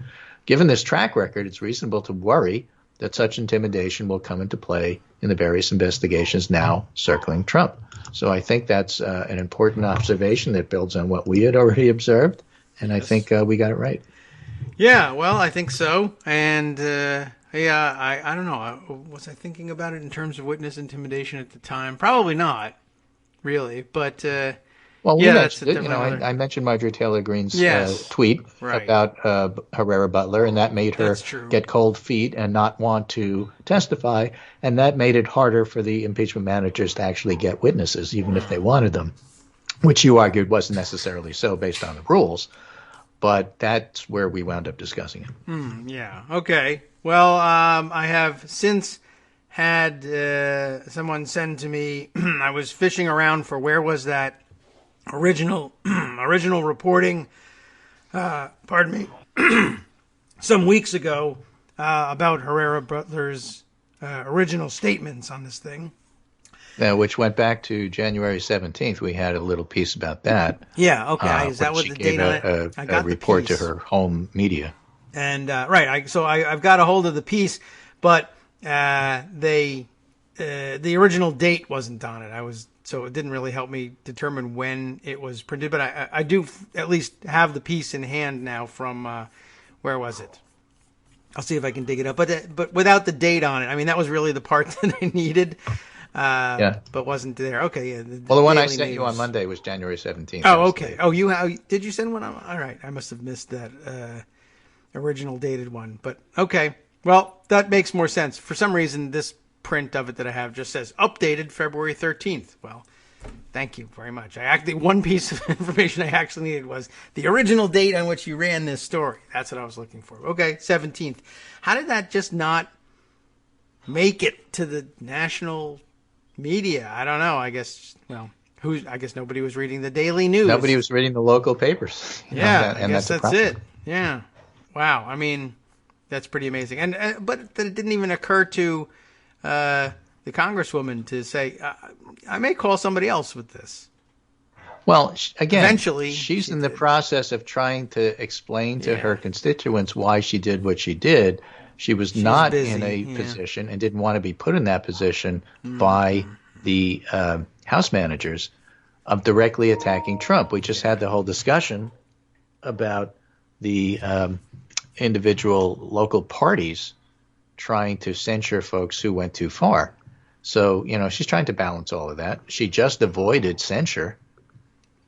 Given this track record, it's reasonable to worry that such intimidation will come into play in the various investigations now circling Trump. So I think that's an important observation that builds on what we had already observed. And I think we got it right. Yeah, well, I think so. And, I don't know. Was I thinking about it in terms of witness intimidation at the time? Probably not, really. But, well, we mentioned it. I mentioned Marjorie Taylor Greene's tweet about Herrera-Butler, and that made her get cold feet and not want to testify. And that made it harder for the impeachment managers to actually get witnesses, even if they wanted them, which you argued wasn't necessarily so based on the rules. But that's where we wound up discussing it. Yeah. Okay. Well, I have since had someone send to me. I was fishing around for where was that original reporting. Pardon me. Some weeks ago about Herrera-Butler's original statements on this thing. Which went back to January 17th. We had a little piece about that. Yeah, okay. Is that what the date on it? I got a report to her home media. And, so I've got a hold of the piece, but the original date wasn't on it. So it didn't really help me determine when it was printed, but I do at least have the piece in hand now from, where was it? I'll see if I can dig it up. But without the date on it, I mean, that was really the part that I needed. But wasn't there. Okay, yeah. The one I sent you on Monday was January 17th. Oh, okay. Oh, did you send one? All right. I must have missed that original dated one. But okay. Well, that makes more sense. For some reason, this print of it that I have just says updated February 13th. Well, thank you very much. One piece of information I actually needed was the original date on which you ran this story. That's what I was looking for. Okay, 17th. How did that just not make it to the national media? I don't know. I guess nobody was reading the daily news. Nobody was reading the local papers. Yeah, I guess that's it. Yeah. Wow. I mean, that's pretty amazing. But it didn't even occur to the Congresswoman to say, I may call somebody else with this. Well, again, eventually she's in the process of trying to explain to her constituents why she did what she did. She's not busy, in a position and didn't want to be put in that position by the House managers of directly attacking Trump. We just had the whole discussion about the individual local parties trying to censure folks who went too far. So, she's trying to balance all of that. She just avoided censure.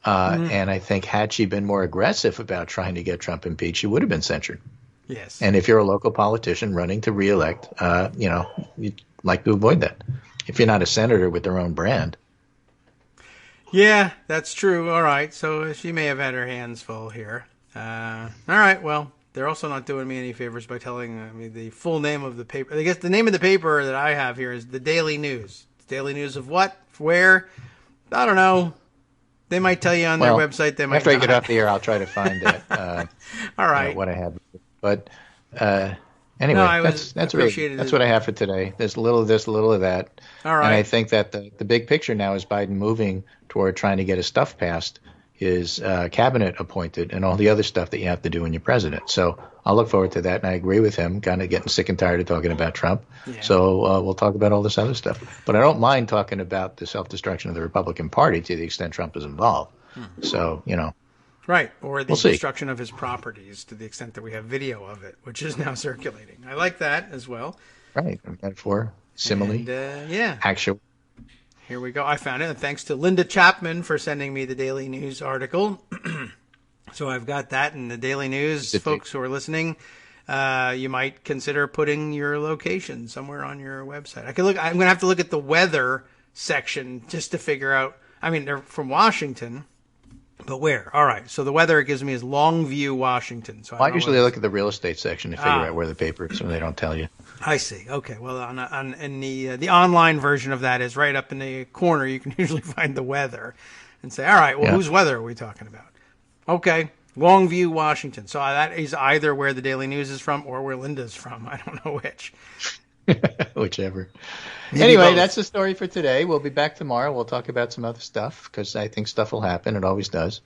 And I think had she been more aggressive about trying to get Trump impeached, she would have been censured. Yes. And if you're a local politician running to reelect, you'd like to avoid that. if you're not a senator with their own brand. Yeah, that's true. All right. So she may have had her hands full here. All right. Well, they're also not doing me any favors by telling me the full name of the paper. I guess the name of the paper that I have here is the Daily News. Daily News of what? Where? I don't know. They might tell you on their website. They might after not. I get off the air, I'll try to find that. All right. What I have. But anyway, No, that's what I have for today. There's a little of this, a little of that. All right. And I think that the big picture now is Biden moving toward trying to get his stuff passed, his cabinet appointed, and all the other stuff that you have to do when you're president. So I'll look forward to that, and I agree with him, kind of getting sick and tired of talking about Trump. Yeah. So we'll talk about all this other stuff. But I don't mind talking about the self-destruction of the Republican Party to the extent Trump is involved. So, Right, or the destruction of his properties to the extent that we have video of it, which is now circulating. I like that as well. Right, metaphor, simile, and, actual. Here we go. I found it. And thanks to Linda Chapman for sending me the Daily News article. So I've got that in the Daily News. Folks who are listening, you might consider putting your location somewhere on your website. I'm going to have to look at the weather section just to figure out. I mean, they're from Washington, but where? All right. So the weather it gives me is Longview, Washington. So I usually look at the real estate section to figure out where the paper is when they don't tell you. I see. Okay. Well, in the online version of that is right up in the corner. You can usually find the weather and say, all right, well, whose weather are we talking about? Okay. Longview, Washington. So that is either where the Daily News is from or where Linda's from. I don't know which. Whichever. Anyway, that's the story for today. We'll be back tomorrow. We'll talk about some other stuff because I think stuff will happen. It always does.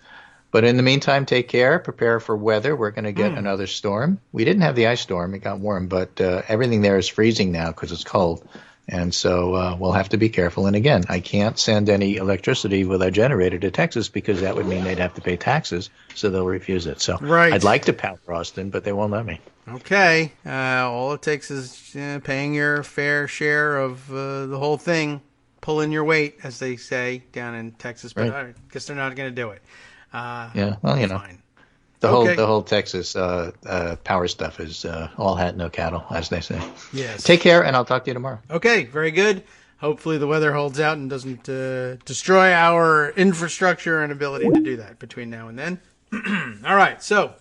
But in the meantime, take care. Prepare for weather. We're going to get another storm. We didn't have the ice storm. It got warm, but everything there is freezing now because it's cold. And so we'll have to be careful. And again, I can't send any electricity with a generator to Texas because that would mean they'd have to pay taxes. So they'll refuse it. So I'd like to power Austin, but they won't let me. Okay. All it takes is paying your fair share of the whole thing, pulling your weight, as they say down in Texas. But I guess they're not going to do it. Yeah, well, fine. The whole Texas power stuff is all hat, no cattle, as they say. Yes. Take care, and I'll talk to you tomorrow. Okay, very good. Hopefully the weather holds out and doesn't destroy our infrastructure and ability to do that between now and then. All right, so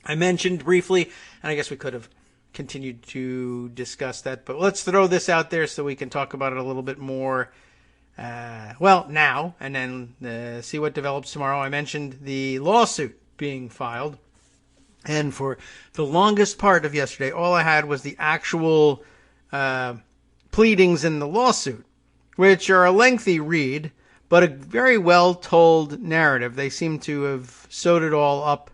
I mentioned briefly, and I guess we could have continued to discuss that, but let's throw this out there so we can talk about it a little bit more now, and then see what develops tomorrow. I mentioned the lawsuit being filed, and for the longest part of yesterday, all I had was the actual pleadings in the lawsuit, which are a lengthy read, but a very well-told narrative. They seem to have sewed it all up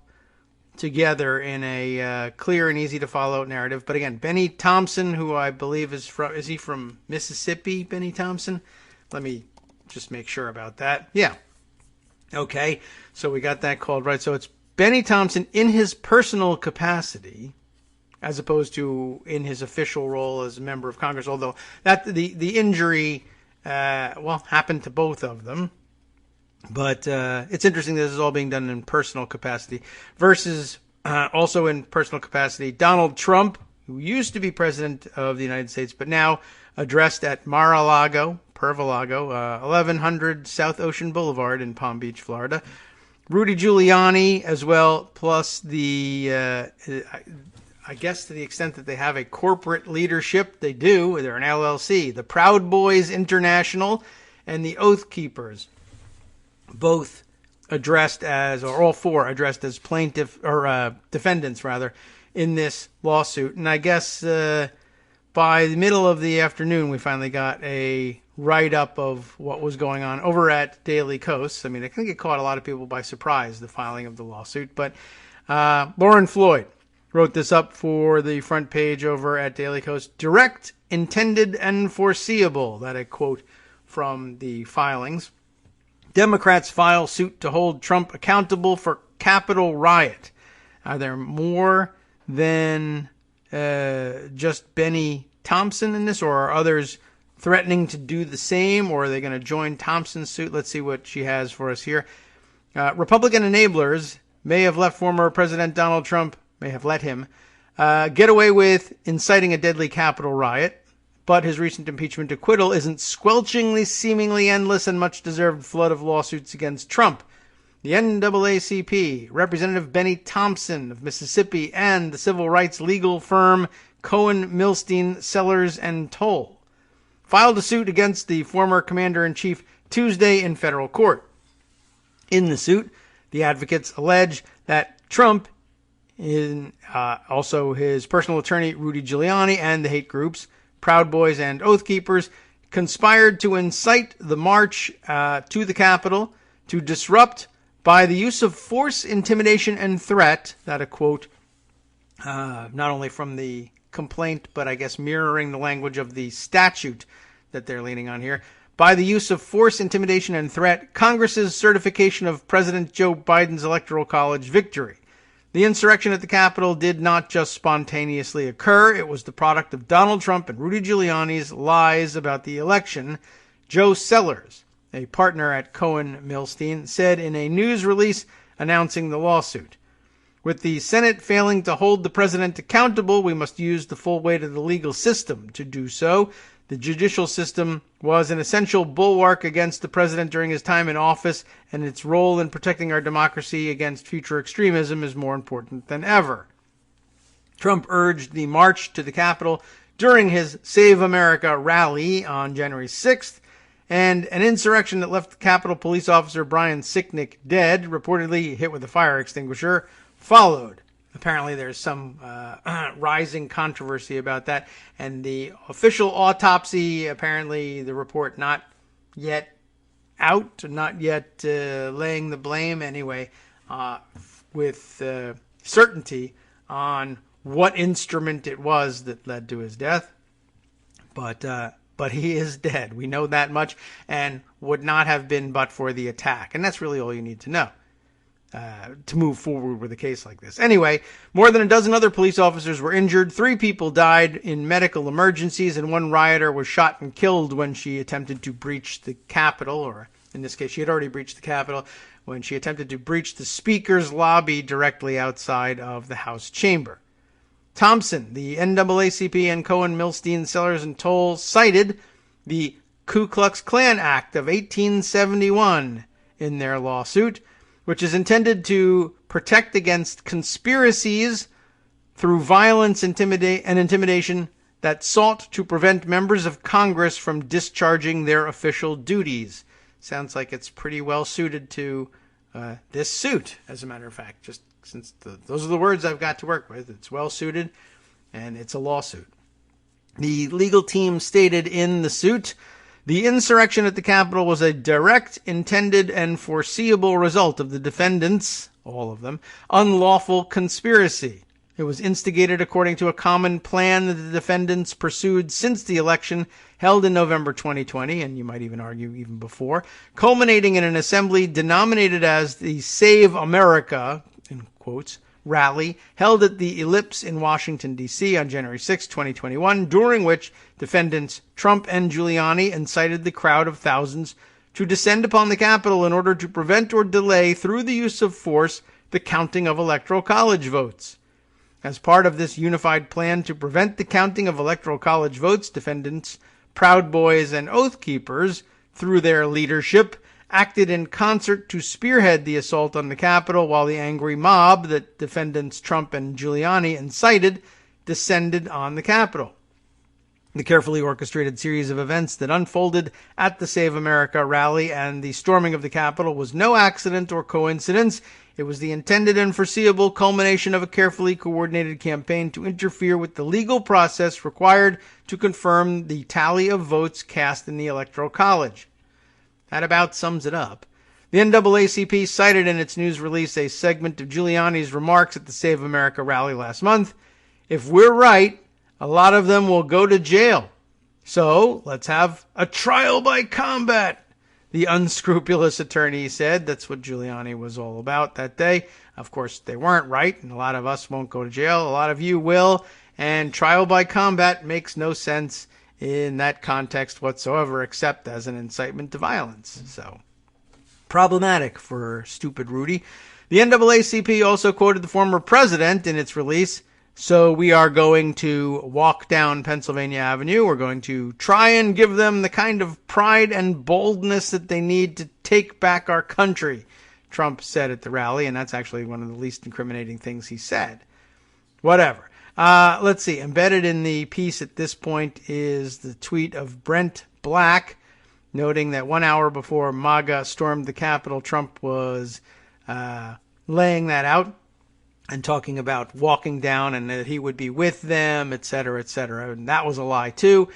together in a clear and easy-to-follow narrative. But again, Benny Thompson, who I believe is he from Mississippi, Benny Thompson? Let me just make sure about that. Yeah. Okay. So we got that called right. So it's Benny Thompson in his personal capacity, as opposed to in his official role as a member of Congress. Although that the injury, happened to both of them. But it's interesting that this is all being done in personal capacity versus also in personal capacity Donald Trump, who used to be president of the United States, but now addressed at Mar-a-Lago, 1100 South Ocean Boulevard in Palm Beach, Florida. Rudy Giuliani as well, plus I guess to the extent that they have a corporate leadership, they do. They're an LLC. The Proud Boys International and the Oath Keepers, both addressed as, or all four addressed as plaintiff or defendants rather, in this lawsuit. And I guess by the middle of the afternoon, we finally got a write-up of what was going on over at Daily Kos. I mean, I think it caught a lot of people by surprise, the filing of the lawsuit. But Lauren Floyd wrote this up for the front page over at Daily Kos. Direct, intended, and foreseeable. That a quote from the filings. Democrats file suit to hold Trump accountable for Capitol riot. Are there more than just Benny Thompson in this, or are others threatening to do the same, or are they going to join Thompson's suit? Let's see what she has for us here. Republican enablers may have let former President Donald Trump, may have let him, get away with inciting a deadly Capitol riot. but his recent impeachment acquittal isn't squelching the seemingly endless and much-deserved flood of lawsuits against Trump. The NAACP, Representative Benny Thompson of Mississippi, and the civil rights legal firm Cohen, Milstein, Sellers, and Toll filed a suit against the former commander-in-chief Tuesday in federal court. In the suit, the advocates allege that Trump, also his personal attorney Rudy Giuliani, and the hate groups Proud Boys and Oath Keepers conspired to incite the march to the Capitol to disrupt by the use of force, intimidation, and threat. That a quote not only from the complaint, but I guess mirroring the language of the statute that they're leaning on here. By the use of force, intimidation, and threat, Congress's certification of President Joe Biden's Electoral College victory. The insurrection at the Capitol did not just spontaneously occur. It was the product of Donald Trump and Rudy Giuliani's lies about the election. Joe Sellers, a partner at Cohen Milstein, said in a news release announcing the lawsuit, "With the Senate failing to hold the president accountable, we must use the full weight of the legal system to do so. The judicial system was an essential bulwark against the president during his time in office, and its role in protecting our democracy against future extremism is more important than ever." Trump urged the march to the Capitol during his Save America rally on January 6th, and an insurrection that left Capitol Police Officer Brian Sicknick dead, reportedly hit with a fire extinguisher, followed. Apparently there's some rising controversy about that. And the official autopsy, apparently the report not yet out, not yet laying the blame anyway, with certainty on what instrument it was that led to his death. But he is dead. We know that much, and would not have been but for the attack. And that's really all you need to know to move forward with a case like this. Anyway, more than a dozen other police officers were injured. 3 people died in medical emergencies, and 1 rioter was shot and killed when she attempted to breach the Capitol, or in this case, she had already breached the Capitol, when she attempted to breach the Speaker's lobby directly outside of the House chamber. Thompson, the NAACP, and Cohen, Milstein, Sellers, and Toll cited the Ku Klux Klan Act of 1871 in their lawsuit, which is intended to protect against conspiracies through violence and intimidation that sought to prevent members of Congress from discharging their official duties. Sounds like it's pretty well suited to this suit, as a matter of fact, just since those are the words I've got to work with. It's well suited, and it's a lawsuit. The legal team stated in the suit, "The insurrection at the Capitol was a direct, intended, and foreseeable result of the defendants', all of them, unlawful conspiracy. It was instigated according to a common plan that the defendants pursued since the election held in November 2020, and you might even argue even before, culminating in an assembly denominated as the Save America, in quotes, rally held at the Ellipse in Washington, D.C. on January 6, 2021, during which defendants Trump and Giuliani incited the crowd of thousands to descend upon the Capitol in order to prevent or delay, through the use of force, the counting of Electoral College votes. As part of this unified plan to prevent the counting of Electoral College votes, defendants Proud Boys and Oath Keepers, through their leadership, acted in concert to spearhead the assault on the Capitol, while the angry mob that defendants Trump and Giuliani incited descended on the Capitol. The carefully orchestrated series of events that unfolded at the Save America rally and the storming of the Capitol was no accident or coincidence. It was the intended and foreseeable culmination of a carefully coordinated campaign to interfere with the legal process required to confirm the tally of votes cast in the Electoral College." That about sums it up. The NAACP cited in its news release a segment of Giuliani's remarks at the Save America rally last month. "If we're right, a lot of them will go to jail. So let's have a trial by combat," the unscrupulous attorney said. That's what Giuliani was all about that day. Of course, they weren't right, and a lot of us won't go to jail. A lot of you will, and trial by combat makes no sense in that context whatsoever, except as an incitement to violence. So, problematic for stupid Rudy. The NAACP also quoted the former president in its release, So we are going to walk down Pennsylvania Avenue. We're going to try and give them the kind of pride and boldness that they need to take back our country, Trump said at the rally, and that's actually one of the least incriminating things he said. Whatever. Let's see. Embedded in the piece at this point is the tweet of Brent Black, noting that 1 hour before MAGA stormed the Capitol, Trump was laying that out and talking about walking down and that he would be with them, et cetera, et cetera. And that was a lie, too.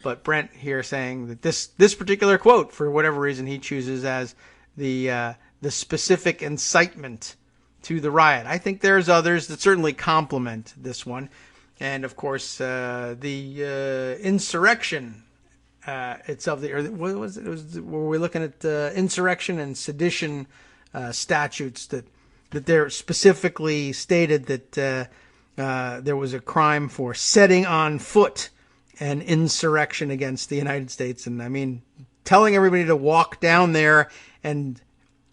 But Brent here saying that this particular quote, for whatever reason he chooses as the specific incitement to the riot. I think there's others that certainly complement this one. And, of course, the insurrection itself. What was it? Were we looking at insurrection and sedition statutes that they're specifically stated that there was a crime for setting on foot an insurrection against the United States. And I mean, telling everybody to walk down there and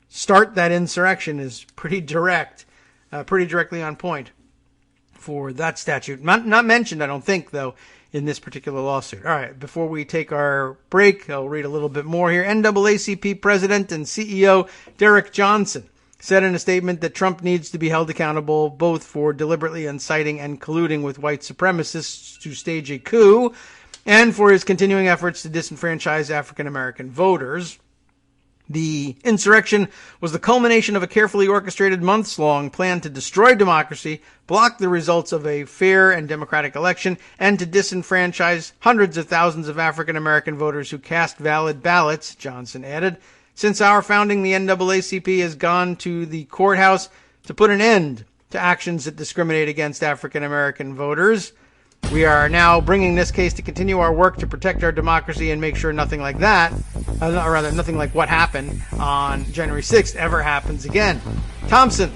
start that insurrection is pretty directly on point for that statute. Not mentioned, I don't think, though, in this particular lawsuit. All right, before we take our break, I'll read a little bit more here. NAACP President and CEO Derek Johnson said in a statement that Trump needs to be held accountable both for deliberately inciting and colluding with white supremacists to stage a coup and for his continuing efforts to disenfranchise African American voters. The insurrection was the culmination of a carefully orchestrated months-long plan to destroy democracy, block the results of a fair and democratic election, and to disenfranchise hundreds of thousands of African American voters who cast valid ballots, Johnson added. Since our founding, the NAACP has gone to the courthouse to put an end to actions that discriminate against African American voters. We are now bringing this case to continue our work to protect our democracy and make sure nothing like that, or rather nothing like what happened on January 6th ever happens again. Thompson,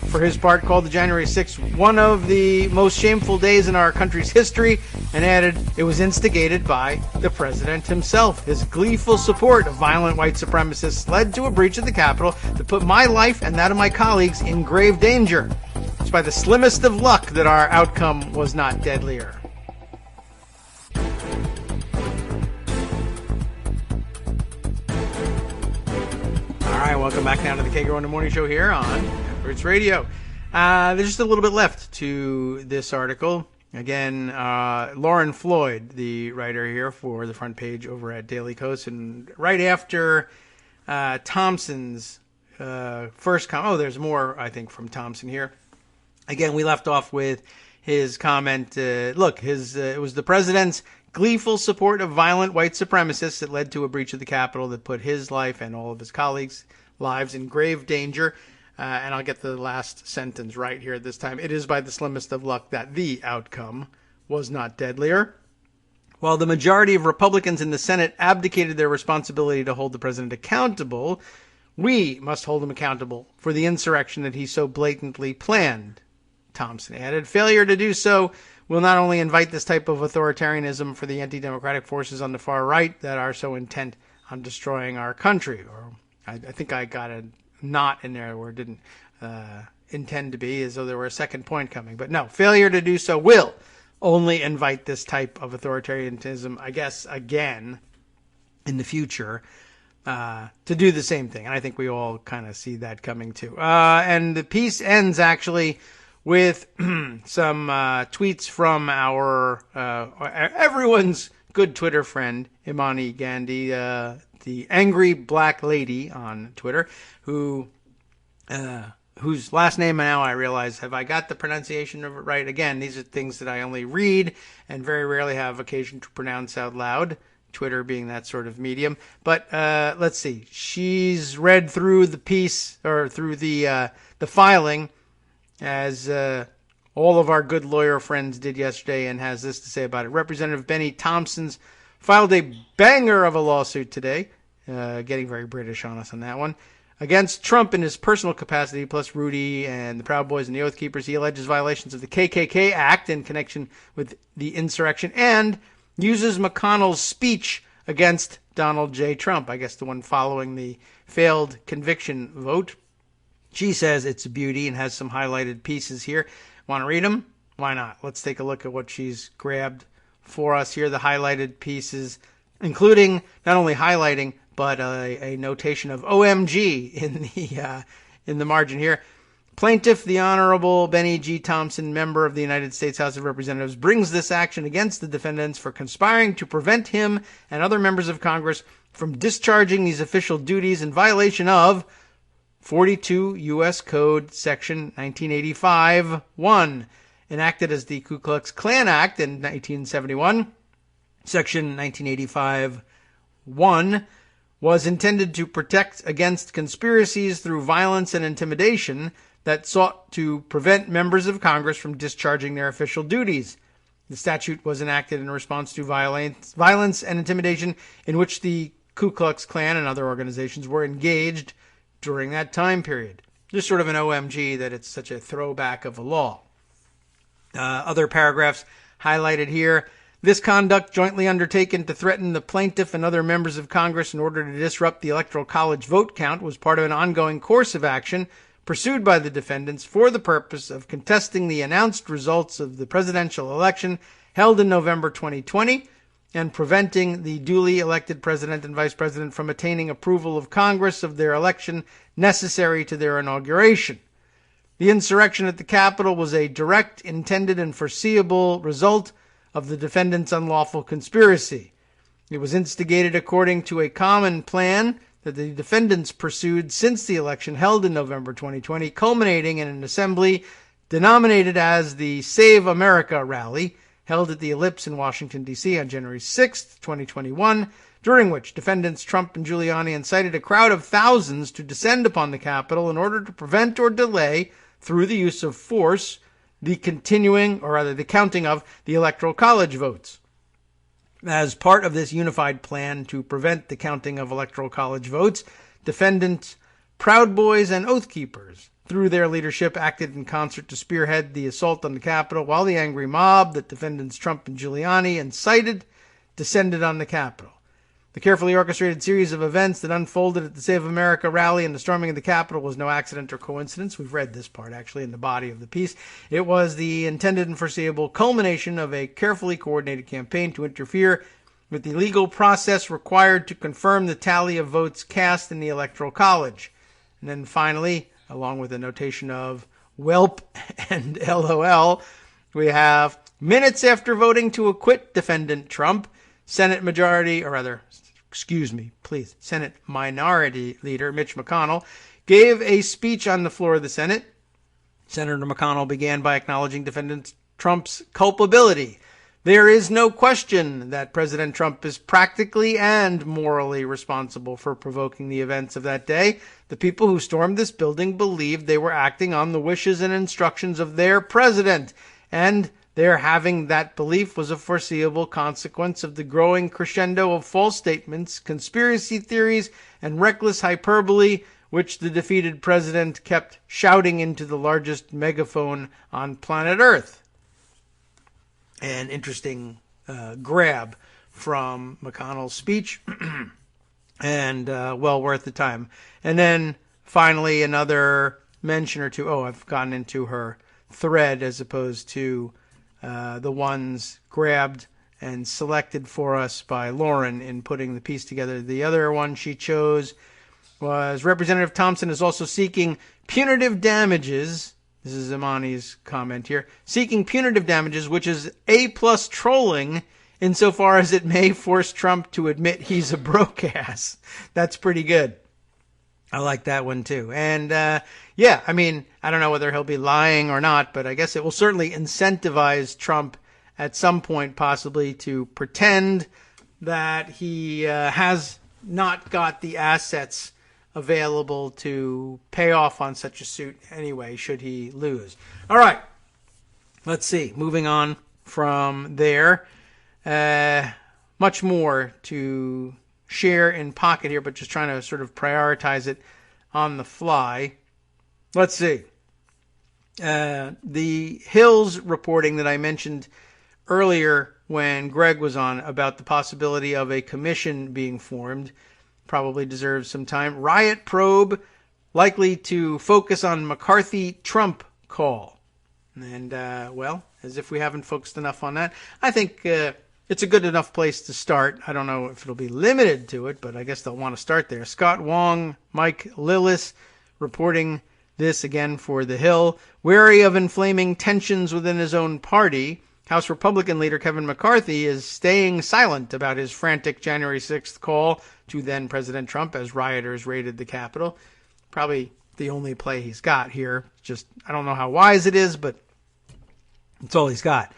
for his part, called the January 6th one of the most shameful days in our country's history and added it was instigated by the president himself. His gleeful support of violent white supremacists led to a breach of the Capitol that put my life and that of my colleagues in grave danger. It's by the slimmest of luck that our outcome was not deadlier. All right, welcome back now to the Kagro in the Morning Show here on Efforts Radio. There's just a little bit left to this article. Again, Lauren Floyd, the writer here for the front page over at Daily Kos, and right after Thompson's first comment, there's more, I think, from Thompson here. Again, we left off with his comment, it was the president's gleeful support of violent white supremacists that led to a breach of the Capitol that put his life and all of his colleagues' lives in grave danger. And I'll get the last sentence right here this time. It is by the slimmest of luck that the outcome was not deadlier. While the majority of Republicans in the Senate abdicated their responsibility to hold the president accountable, we must hold him accountable for the insurrection that he so blatantly planned, Thompson added. Failure to do so will not only invite this type of authoritarianism for the anti-democratic forces on the far right that are so intent on destroying our country. Or I think I got a not in there where it didn't intend to be, as though there were a second point coming. But no, failure to do so will only invite this type of authoritarianism, I guess, again in the future to do the same thing. And I think we all kind of see that coming too. And the piece ends actually with some tweets from our everyone's good Twitter friend, Imani Gandhi, the angry black lady on Twitter, whose last name now I realize, have I got the pronunciation of it right? Again, these are things that I only read and very rarely have occasion to pronounce out loud, Twitter being that sort of medium. But let's see. She's read through the piece, or through the filing, as all of our good lawyer friends did yesterday, and has this to say about it. Representative Benny Thompson's filed a banger of a lawsuit today, getting very British on us on that one, against Trump in his personal capacity, plus Rudy and the Proud Boys and the Oath Keepers. He alleges violations of the KKK Act in connection with the insurrection and uses McConnell's speech against Donald J. Trump, I guess the one following the failed conviction vote. She says it's a beauty and has some highlighted pieces here. Want to read them? why not? Let's take a look at what she's grabbed for us here, the highlighted pieces, including not only highlighting, but a notation of OMG in the margin here. Plaintiff, the Honorable Benny G. Thompson, member of the United States House of Representatives, brings this action against the defendants for conspiring to prevent him and other members of Congress from discharging these official duties in violation of 42 U.S. Code Section 1985-1, enacted as the Ku Klux Klan Act in 1971. Section 1985-1 was intended to protect against conspiracies through violence and intimidation that sought to prevent members of Congress from discharging their official duties. The statute was enacted in response to violence and intimidation in which the Ku Klux Klan and other organizations were engaged during that time period. Just sort of an OMG that it's such a throwback of a law. Other paragraphs highlighted here. This conduct, jointly undertaken to threaten the plaintiff and other members of Congress in order to disrupt the Electoral College vote count, was part of an ongoing course of action pursued by the defendants for the purpose of contesting the announced results of the presidential election held in November 2020 and preventing the duly elected president and vice president from attaining approval of Congress of their election necessary to their inauguration. The insurrection at the Capitol was a direct, intended, and foreseeable result of the defendants' unlawful conspiracy. It was instigated according to a common plan that the defendants pursued since the election held in November 2020, culminating in an assembly denominated as the Save America Rally, held at the Ellipse in Washington, D.C. on January 6, 2021, during which defendants Trump and Giuliani incited a crowd of thousands to descend upon the Capitol in order to prevent or delay, through the use of force, the counting of the Electoral College votes. As part of this unified plan to prevent the counting of Electoral College votes, defendants Proud Boys and Oath Keepers, through their leadership, acted in concert to spearhead the assault on the Capitol, while the angry mob that defendants Trump and Giuliani incited descended on the Capitol. The carefully orchestrated series of events that unfolded at the Save America rally and the storming of the Capitol was no accident or coincidence. We've read this part, actually, in the body of the piece. It was the intended and foreseeable culmination of a carefully coordinated campaign to interfere with the legal process required to confirm the tally of votes cast in the Electoral College. And then finally, along with a notation of whelp and LOL, we have minutes after voting to acquit defendant Trump, Senate Minority Leader Mitch McConnell gave a speech on the floor of the Senate. Senator McConnell began by acknowledging defendant Trump's culpability. There is no question that President Trump is practically and morally responsible for provoking the events of that day. The people who stormed this building believed they were acting on the wishes and instructions of their president, and their having that belief was a foreseeable consequence of the growing crescendo of false statements, conspiracy theories, and reckless hyperbole which the defeated president kept shouting into the largest megaphone on planet Earth. An interesting grab from McConnell's speech and well worth the time. And then finally another mention or two. Oh, I've gotten into her thread as opposed to the ones grabbed and selected for us by Lauren in putting the piece together. The other one she chose was Representative Thompson is also seeking punitive damages. This is Imani's comment here. Seeking punitive damages, which is A+ trolling insofar as it may force Trump to admit he's a broke ass. That's pretty good. I like that one too. And yeah, I mean, I don't know whether he'll be lying or not, but I guess it will certainly incentivize Trump at some point possibly to pretend that he has not got the assets available to pay off on such a suit anyway, should he lose. All right, let's see. Moving on from there. Much more to share in pocket here, but just trying to sort of prioritize it on the fly. Let's see. The Hills reporting that I mentioned earlier when Greg was on about the possibility of a commission being formed probably deserves some time. Riot probe likely to focus on McCarthy-Trump call. And, well, as if we haven't focused enough on that, I think it's a good enough place to start. I don't know if it'll be limited to it, but I guess they'll want to start there. Scott Wong, Mike Lillis, reporting this again for The Hill. Wary of inflaming tensions within his own party, House Republican leader Kevin McCarthy is staying silent about his frantic January 6th call to then President Trump as rioters raided the Capitol. Probably the only play he's got here. Just, I don't know how wise it is, but it's all he's got.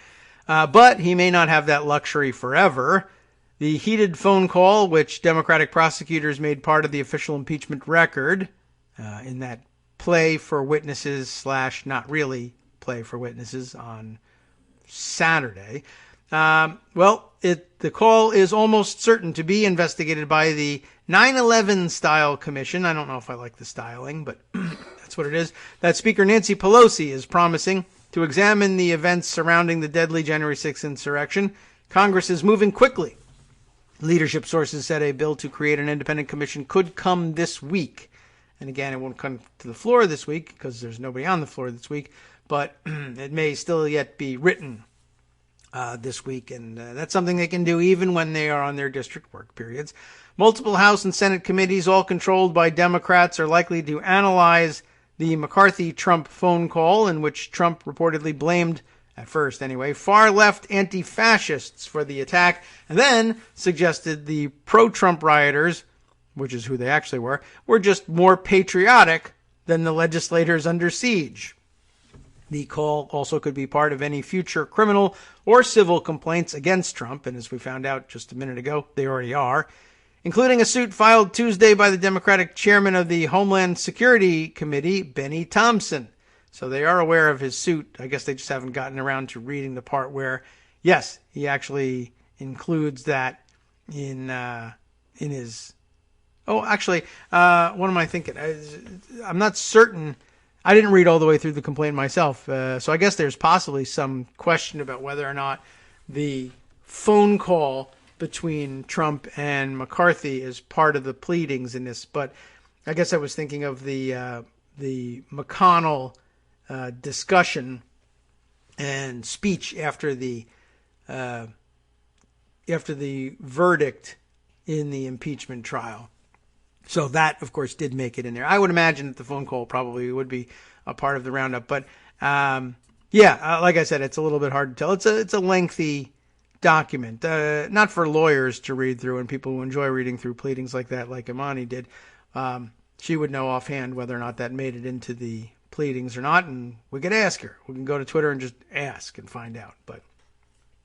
But he may not have that luxury forever. The heated phone call, which Democratic prosecutors made part of the official impeachment record in that play for witnesses / not really play for witnesses on Saturday. The call is almost certain to be investigated by the 9/11 style commission. I don't know if I like the styling, but that's what it is. That Speaker Nancy Pelosi is promising to examine the events surrounding the deadly January 6th insurrection. Congress is moving quickly. Leadership sources said a bill to create an independent commission could come this week. And again, it won't come to the floor this week because there's nobody on the floor this week, but it may still yet be written this week, and that's something they can do even when they are on their district work periods. Multiple House and Senate committees, all controlled by Democrats, are likely to analyze the McCarthy-Trump phone call in which Trump reportedly blamed, at first anyway, far-left anti-fascists for the attack, and then suggested the pro-Trump rioters, which is who they actually were just more patriotic than the legislators under siege. The call also could be part of any future criminal or civil complaints against Trump, and as we found out just a minute ago, they already are, including a suit filed Tuesday by the Democratic chairman of the Homeland Security Committee, Benny Thompson. So they are aware of his suit. I guess they just haven't gotten around to reading the part where, yes, he actually includes that in his... Oh, actually, what am I thinking? I'm not certain. I didn't read all the way through the complaint myself, so I guess there's possibly some question about whether or not the phone call between Trump and McCarthy is part of the pleadings in this. But I guess I was thinking of the McConnell discussion and speech after the verdict in the impeachment trial. So that, of course, did make it in there. I would imagine that the phone call probably would be a part of the roundup. But, like I said, it's a little bit hard to tell. It's a lengthy document, not for lawyers to read through and people who enjoy reading through pleadings like that, like Imani did. She would know offhand whether or not that made it into the pleadings or not, and we could ask her. We can go to Twitter and just ask and find out. But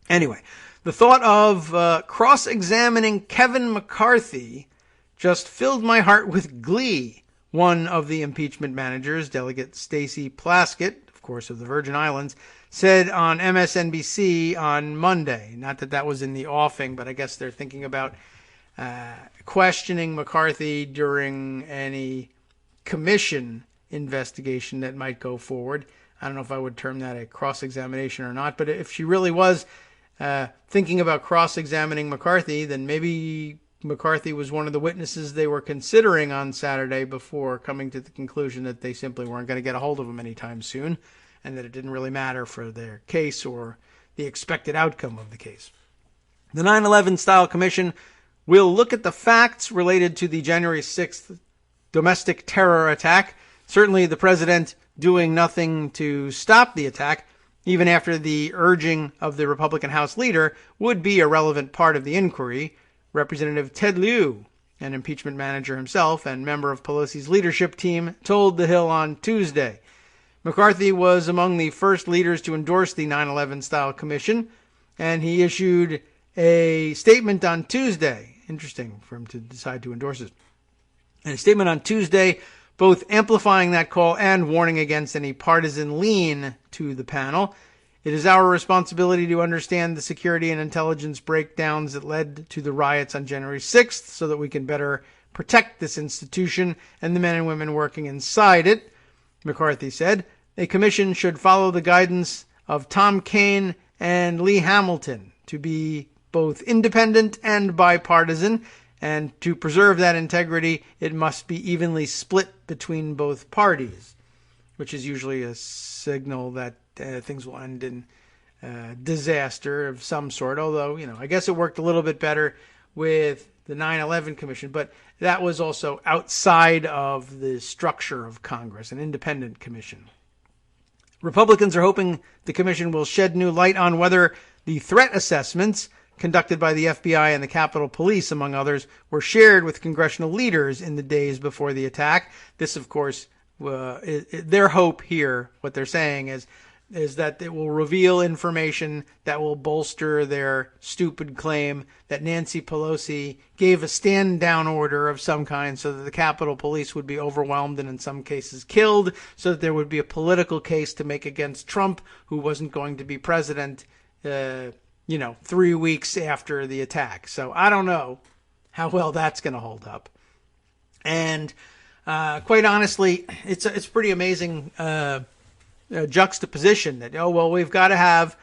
anyway, the thought of cross-examining Kevin McCarthy just filled my heart with glee, one of the impeachment managers, Delegate Stacey Plaskett, of course of the Virgin Islands, said on MSNBC on Monday. Not that that was in the offing, but I guess they're thinking about questioning McCarthy during any commission investigation that might go forward. I don't know if I would term that a cross-examination or not, but if she really was thinking about cross-examining McCarthy, then maybe McCarthy was one of the witnesses they were considering on Saturday before coming to the conclusion that they simply weren't going to get a hold of him anytime soon, and that it didn't really matter for their case or the expected outcome of the case. The 9/11 style commission will look at the facts related to the January 6th domestic terror attack. Certainly the president doing nothing to stop the attack, even after the urging of the Republican House leader, would be a relevant part of the inquiry. Representative Ted Lieu, an impeachment manager himself and member of Pelosi's leadership team, told The Hill on Tuesday. McCarthy was among the first leaders to endorse the 9/11 style commission, and he issued a statement on Tuesday. Interesting for him to decide to endorse it. And a statement on Tuesday, both amplifying that call and warning against any partisan lean to the panel. It is our responsibility to understand the security and intelligence breakdowns that led to the riots on January 6th so that we can better protect this institution and the men and women working inside it, McCarthy said. A commission should follow the guidance of Tom Kean and Lee Hamilton to be both independent and bipartisan, and to preserve that integrity, it must be evenly split between both parties, which is usually a signal that things will end in disaster of some sort. Although, I guess it worked a little bit better with the 9/11 Commission, but that was also outside of the structure of Congress, an independent commission. Republicans are hoping the commission will shed new light on whether the threat assessments conducted by the FBI and the Capitol Police, among others, were shared with congressional leaders in the days before the attack. This, of course, their hope here, what they're saying is that it will reveal information that will bolster their stupid claim that Nancy Pelosi gave a stand-down order of some kind so that the Capitol Police would be overwhelmed and in some cases killed, so that there would be a political case to make against Trump, who wasn't going to be president, 3 weeks after the attack. So I don't know how well that's going to hold up. And quite honestly, it's pretty amazing juxtaposition that, we've got to have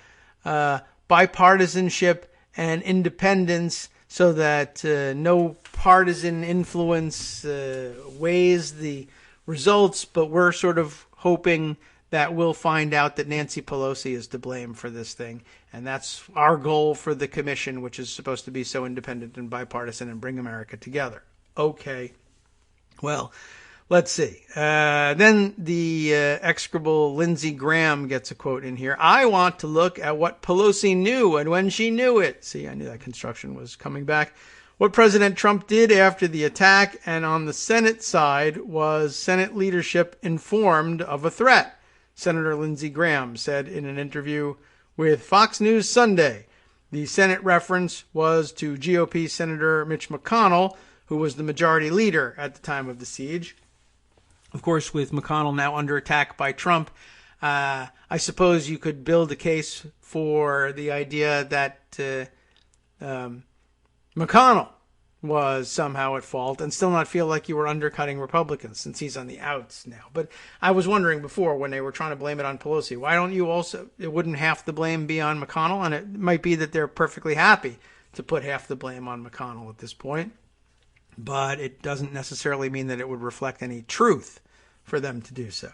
bipartisanship and independence so that no partisan influence weighs the results, but we're sort of hoping that we'll find out that Nancy Pelosi is to blame for this thing. And that's our goal for the commission, which is supposed to be so independent and bipartisan and bring America together. Okay. Well, let's see. Then the execrable Lindsey Graham gets a quote in here. I want to look at what Pelosi knew and when she knew it. See, I knew that construction was coming back. What President Trump did after the attack, and on the Senate side, was Senate leadership informed of a threat, Senator Lindsey Graham said in an interview with Fox News Sunday. The Senate reference was to GOP Senator Mitch McConnell, who was the majority leader at the time of the siege. Of course, with McConnell now under attack by Trump, I suppose you could build a case for the idea that McConnell was somehow at fault and still not feel like you were undercutting Republicans, since he's on the outs now. But I was wondering before, when they were trying to blame it on Pelosi, why don't you also, it wouldn't half the blame be on McConnell? And it might be that they're perfectly happy to put half the blame on McConnell at this point. But it doesn't necessarily mean that it would reflect any truth for them to do so.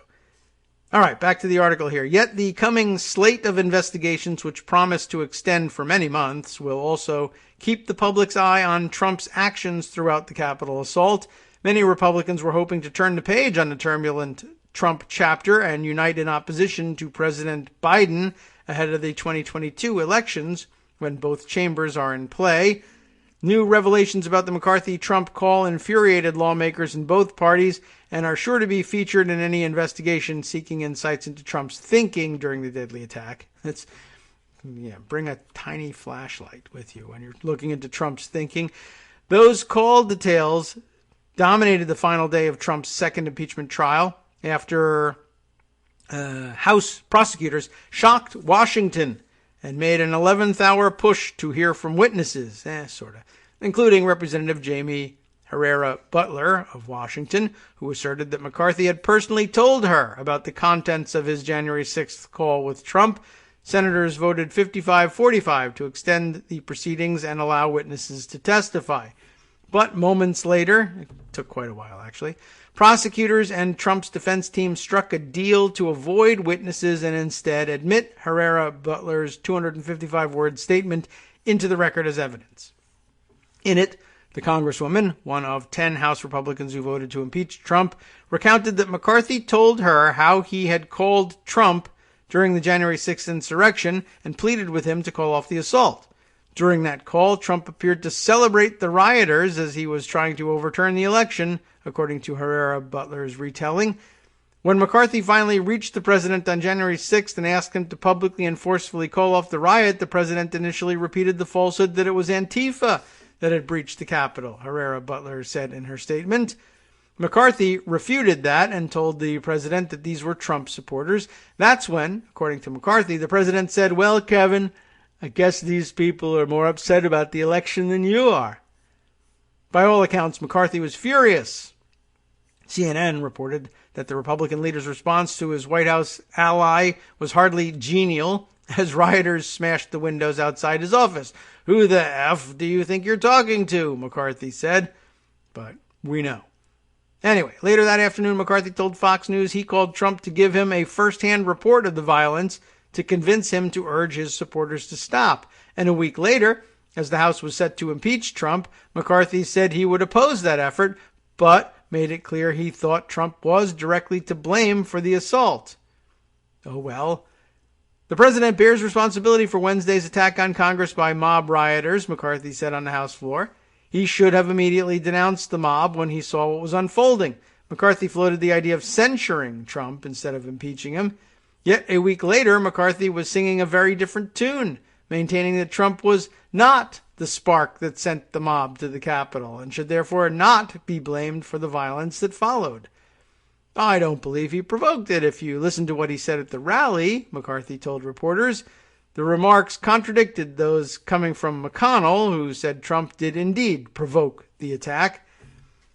All right, back to the article here. Yet the coming slate of investigations, which promise to extend for many months, will also keep the public's eye on Trump's actions throughout the Capitol assault. Many Republicans were hoping to turn the page on the turbulent Trump chapter and unite in opposition to President Biden ahead of the 2022 elections, when both chambers are in play. New revelations about the McCarthy-Trump call infuriated lawmakers in both parties and are sure to be featured in any investigation seeking insights into Trump's thinking during the deadly attack. Bring a tiny flashlight with you when you're looking into Trump's thinking. Those call details dominated the final day of Trump's second impeachment trial after House prosecutors shocked Washington and made an 11th hour push to hear from witnesses, including Representative Jamie Herrera Butler of Washington, who asserted that McCarthy had personally told her about the contents of his January 6th call with Trump. Senators voted 55-45 to extend the proceedings and allow witnesses to testify. But moments later, it took quite a while actually, prosecutors and Trump's defense team struck a deal to avoid witnesses and instead admit Herrera Butler's 255-word statement into the record as evidence. In it, the Congresswoman, one of 10 House Republicans who voted to impeach Trump, recounted that McCarthy told her how he had called Trump during the January 6th insurrection and pleaded with him to call off the assault. During that call, Trump appeared to celebrate the rioters as he was trying to overturn the election, according to Herrera Butler's retelling. When McCarthy finally reached the president on January 6th and asked him to publicly and forcefully call off the riot, the president initially repeated the falsehood that it was Antifa that had breached the Capitol, Herrera Butler said in her statement. McCarthy refuted that and told the president that these were Trump supporters. That's when, according to McCarthy, the president said, "Well, Kevin, I guess these people are more upset about the election than you are." By all accounts, McCarthy was furious. CNN reported that the Republican leader's response to his White House ally was hardly genial as rioters smashed the windows outside his office. "Who the F do you think you're talking to?" McCarthy said. But we know. Anyway, later that afternoon, McCarthy told Fox News he called Trump to give him a first-hand report of the violence to convince him to urge his supporters to stop. And a week later, as the House was set to impeach Trump, McCarthy said he would oppose that effort, but made it clear he thought Trump was directly to blame for the assault. Oh well. The president bears responsibility for Wednesday's attack on Congress by mob rioters, McCarthy said on the House floor. He should have immediately denounced the mob when he saw what was unfolding. McCarthy floated the idea of censuring Trump instead of impeaching him. Yet a week later, McCarthy was singing a very different tune, maintaining that Trump was not the spark that sent the mob to the Capitol and should therefore not be blamed for the violence that followed. I don't believe he provoked it. If you listen to what he said at the rally, McCarthy told reporters, the remarks contradicted those coming from McConnell, who said Trump did indeed provoke the attack.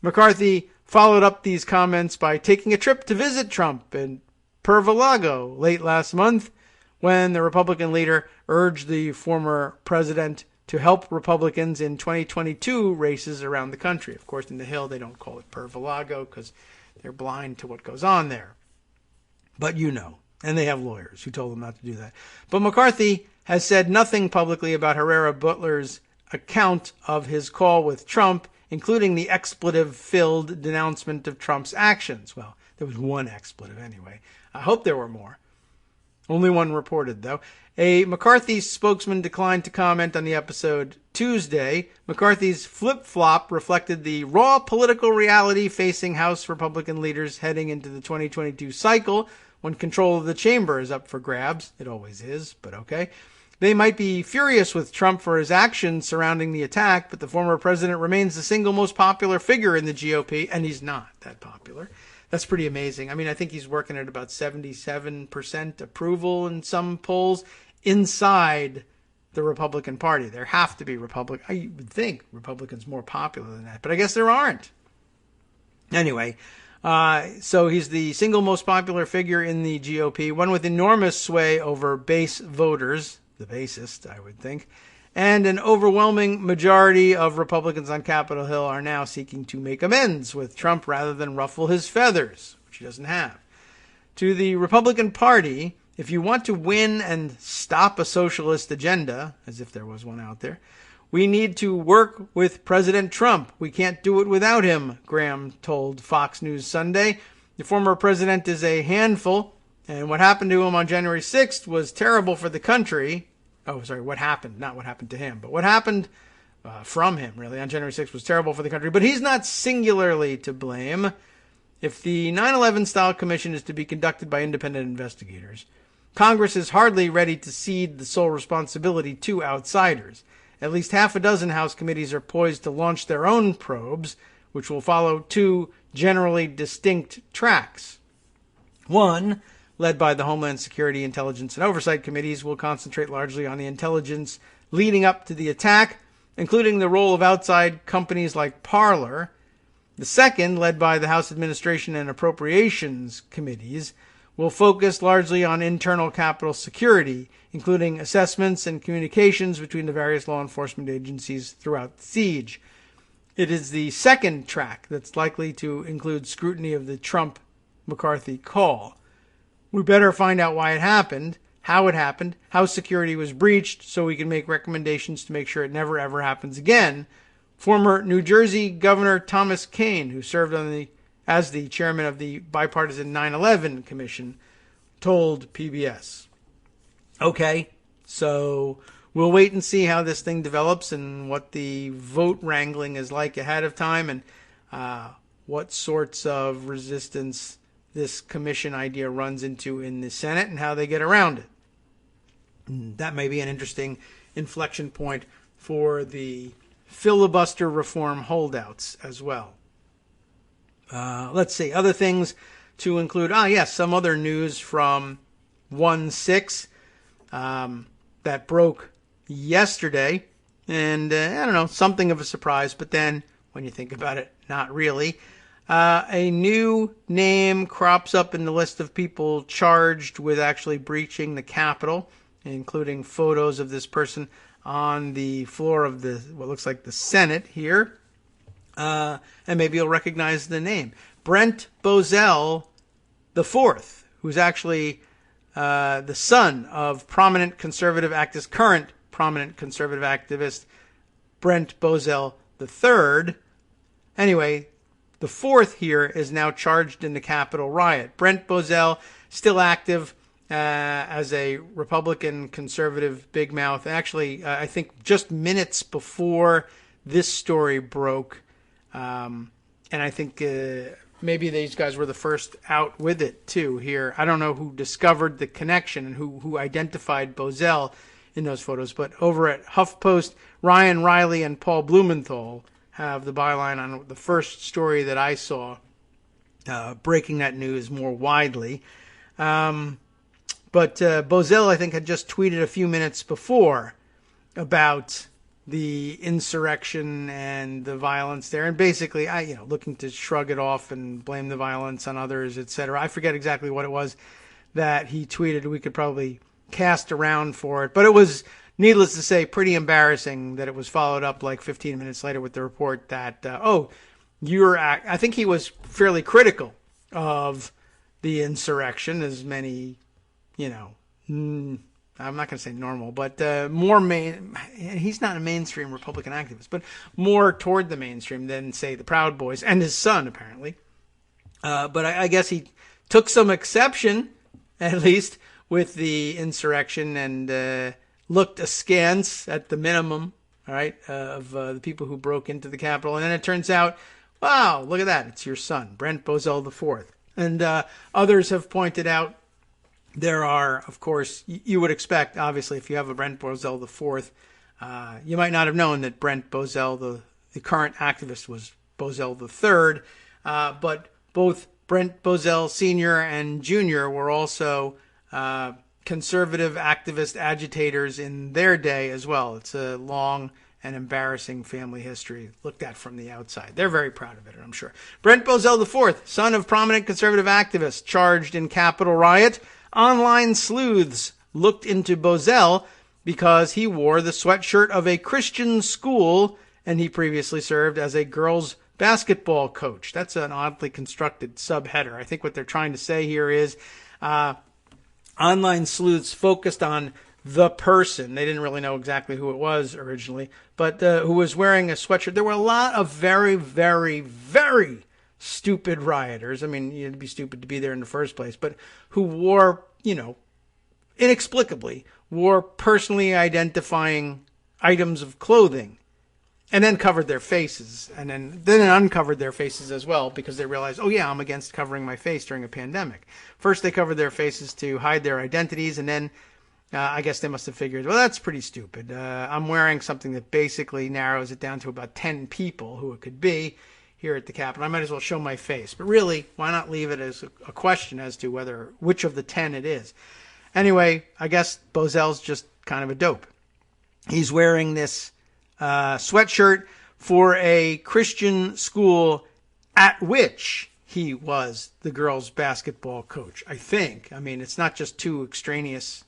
McCarthy followed up these comments by taking a trip to visit Trump in Mar-a-Lago late last month, when the Republican leader urged the former president to help Republicans in 2022 races around the country. Of course, in the Hill, they don't call it Mar-a-Lago because they're blind to what goes on there. But you know, and they have lawyers who told them not to do that. But McCarthy has said nothing publicly about Herrera Butler's account of his call with Trump, including the expletive-filled denouncement of Trump's actions. Well, there was one expletive anyway. I hope there were more. Only one reported, though. A McCarthy spokesman declined to comment on the episode Tuesday. McCarthy's flip-flop reflected the raw political reality facing House Republican leaders heading into the 2022 cycle, when control of the chamber is up for grabs. It always is, but okay. They might be furious with Trump for his actions surrounding the attack, but the former president remains the single most popular figure in the GOP, and he's not that popular. That's pretty amazing. I mean, I think he's working at about 77% approval in some polls inside the Republican Party. There have to be I would think Republicans more popular than that, but I guess there aren't. Anyway, so he's the single most popular figure in the GOP, one with enormous sway over base voters, the basest, I would think, and an overwhelming majority of Republicans on Capitol Hill are now seeking to make amends with Trump rather than ruffle his feathers, which he doesn't have. To the Republican Party, if you want to win and stop a socialist agenda, as if there was one out there, we need to work with President Trump. We can't do it without him, Graham told Fox News Sunday. The former president is a handful, and what happened to him on January 6th was terrible for the country. Oh, sorry, what happened, not what happened to him, but what happened from him, really, on January 6th was terrible for the country. But he's not singularly to blame. If the 9/11 style commission is to be conducted by independent investigators, Congress is hardly ready to cede the sole responsibility to outsiders. At least half a dozen House committees are poised to launch their own probes, which will follow two generally distinct tracks. One, led by the Homeland Security, Intelligence, and Oversight Committees, will concentrate largely on the intelligence leading up to the attack, including the role of outside companies like Parler. The second, led by the House Administration and Appropriations Committees, will focus largely on internal Capitol security, including assessments and communications between the various law enforcement agencies throughout the siege. It is the second track that's likely to include scrutiny of the Trump-McCarthy call. We better find out why it happened, how security was breached, so we can make recommendations to make sure it never ever happens again. Former New Jersey Governor Thomas Kean, who served as the chairman of the bipartisan 9/11 Commission, told PBS. Okay, so we'll wait and see how this thing develops and what the vote wrangling is like ahead of time and what sorts of resistance this commission idea runs into in the Senate and how they get around it. That may be an interesting inflection point for the filibuster reform holdouts as well. Let's see, other things to include. Some other news from 1/6 that broke yesterday. And I don't know, something of a surprise, but then when you think about it, not really. A new name crops up in the list of people charged with actually breaching the Capitol, including photos of this person on the floor of what looks like the Senate here. And maybe you'll recognize the name. Brent Bozell IV, who's actually the son of current prominent conservative activist Brent Bozell III. Anyway, the fourth here is now charged in the Capitol riot. Brent Bozell, still active as a Republican conservative big mouth. Actually, I think just minutes before this story broke, and I think maybe these guys were the first out with it too here. I don't know who discovered the connection and who identified Bozell in those photos, but over at HuffPost, Ryan Riley and Paul Blumenthal have the byline on the first story that I saw, breaking that news more widely. But Bozell, I think, had just tweeted a few minutes before about the insurrection and the violence there, and basically, looking to shrug it off and blame the violence on others, etc. I forget exactly what it was that he tweeted. We could probably cast around for it, but it was, needless to say, pretty embarrassing that it was followed up like 15 minutes later with the report that, I think he was fairly critical of the insurrection, as many, I'm not going to say normal, but he's not a mainstream Republican activist, but more toward the mainstream than, say, the Proud Boys and his son, apparently. But I guess he took some exception, at least, with the insurrection and looked askance at the minimum, all right, of the people who broke into the Capitol. And then it turns out, wow, look at that. It's your son, Brent Bozell IV. And others have pointed out there are, of course, you would expect, obviously, if you have a Brent Bozell IV, you might not have known that Brent Bozell, the current activist, was Bozell III. But both Brent Bozell Sr. and Jr. were also conservative activist agitators in their day as well. It's a long and embarrassing family history looked at from the outside. They're very proud of it, I'm sure. Brent Bozell IV, son of prominent conservative activist, charged in Capitol riot. Online sleuths looked into Bozell because he wore the sweatshirt of a Christian school, and he previously served as a girls' basketball coach. That's an oddly constructed subheader. I think what they're trying to say here is online sleuths focused on the person. They didn't really know exactly who it was originally, but who was wearing a sweatshirt. There were a lot of very, very, very stupid rioters. I mean, you'd be stupid to be there in the first place, but who wore, inexplicably, wore personally identifying items of clothing, and then covered their faces, and then uncovered their faces as well, because they realized, oh yeah, I'm against covering my face during a pandemic. First they covered their faces to hide their identities, and then I guess they must have figured, well, that's pretty stupid. I'm wearing something that basically narrows it down to about 10 people who it could be here at the Capitol. I might as well show my face. But really, why not leave it as a question as to which of the 10 it is? Anyway, I guess Bozell's just kind of a dope. He's wearing this sweatshirt for a Christian school at which he was the girls' basketball coach, I think. I mean, it's not just two extraneous,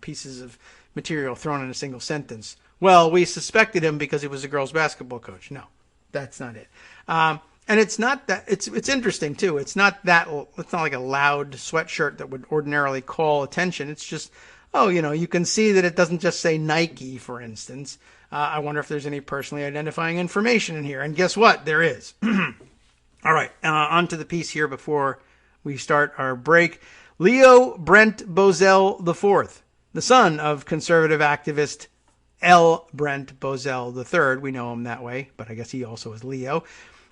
pieces of material thrown in a single sentence. Well, we suspected him because he was a girls' basketball coach. No, that's not it. And it's not that, it's interesting too. It's not like a loud sweatshirt that would ordinarily call attention. It's just, you can see that it doesn't just say Nike, for instance. I wonder if there's any personally identifying information in here. And guess what? There is. All right. On to the piece here before we start our break. Leo Brent Bozell IV, the son of conservative activist L. Brent Bozell III, we know him that way, but I guess he also is Leo,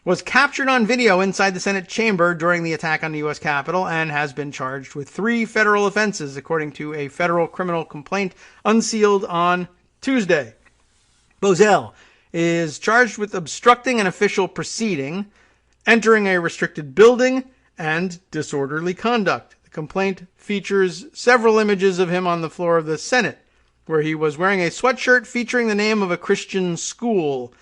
was captured on video inside the Senate chamber during the attack on the U.S. Capitol and has been charged with 3 federal offenses, according to a federal criminal complaint unsealed on Tuesday. Bozell is charged with obstructing an official proceeding, entering a restricted building, and disorderly conduct. The complaint features several images of him on the floor of the Senate, where he was wearing a sweatshirt featuring the name of a Christian school.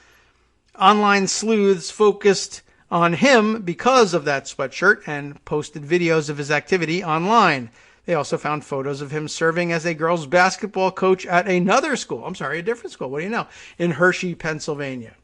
Online sleuths focused on him because of that sweatshirt and posted videos of his activity online. They also found photos of him serving as a girls' basketball coach at another school. A different school. What do you know? In Hershey, Pennsylvania.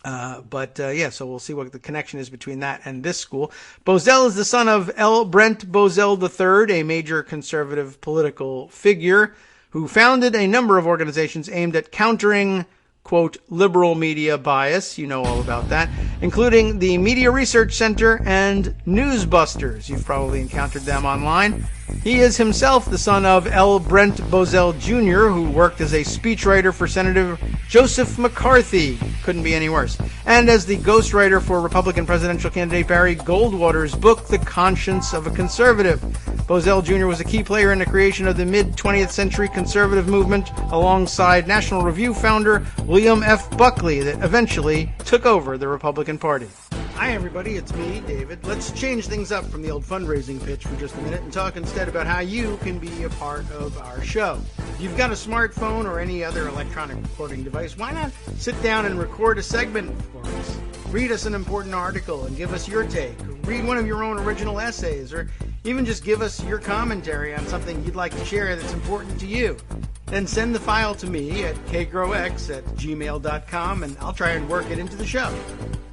So we'll see what the connection is between that and this school. Bozell is the son of L. Brent Bozell III, a major conservative political figure who founded a number of organizations aimed at countering, quote, liberal media bias. You know all about that, including the Media Research Center and Newsbusters. You've probably encountered them online. He is himself the son of L. Brent Bozell Jr., who worked as a speechwriter for Senator Joseph McCarthy. Couldn't be any worse. And as the ghostwriter for Republican presidential candidate Barry Goldwater's book, The Conscience of a Conservative. Bozell Jr. was a key player in the creation of the mid-20th century conservative movement alongside National Review founder William F. Buckley that eventually took over the Republican Party. Hi everybody, it's me, David. Let's change things up from the old fundraising pitch for just a minute and talk instead about how you can be a part of our show. If you've got a smartphone or any other electronic recording device, why not sit down and record a segment for us? Read us an important article and give us your take. Read one of your own original essays, or even just give us your commentary on something you'd like to share that's important to you. Then send the file to me at kagrox@gmail.com and I'll try and work it into the show.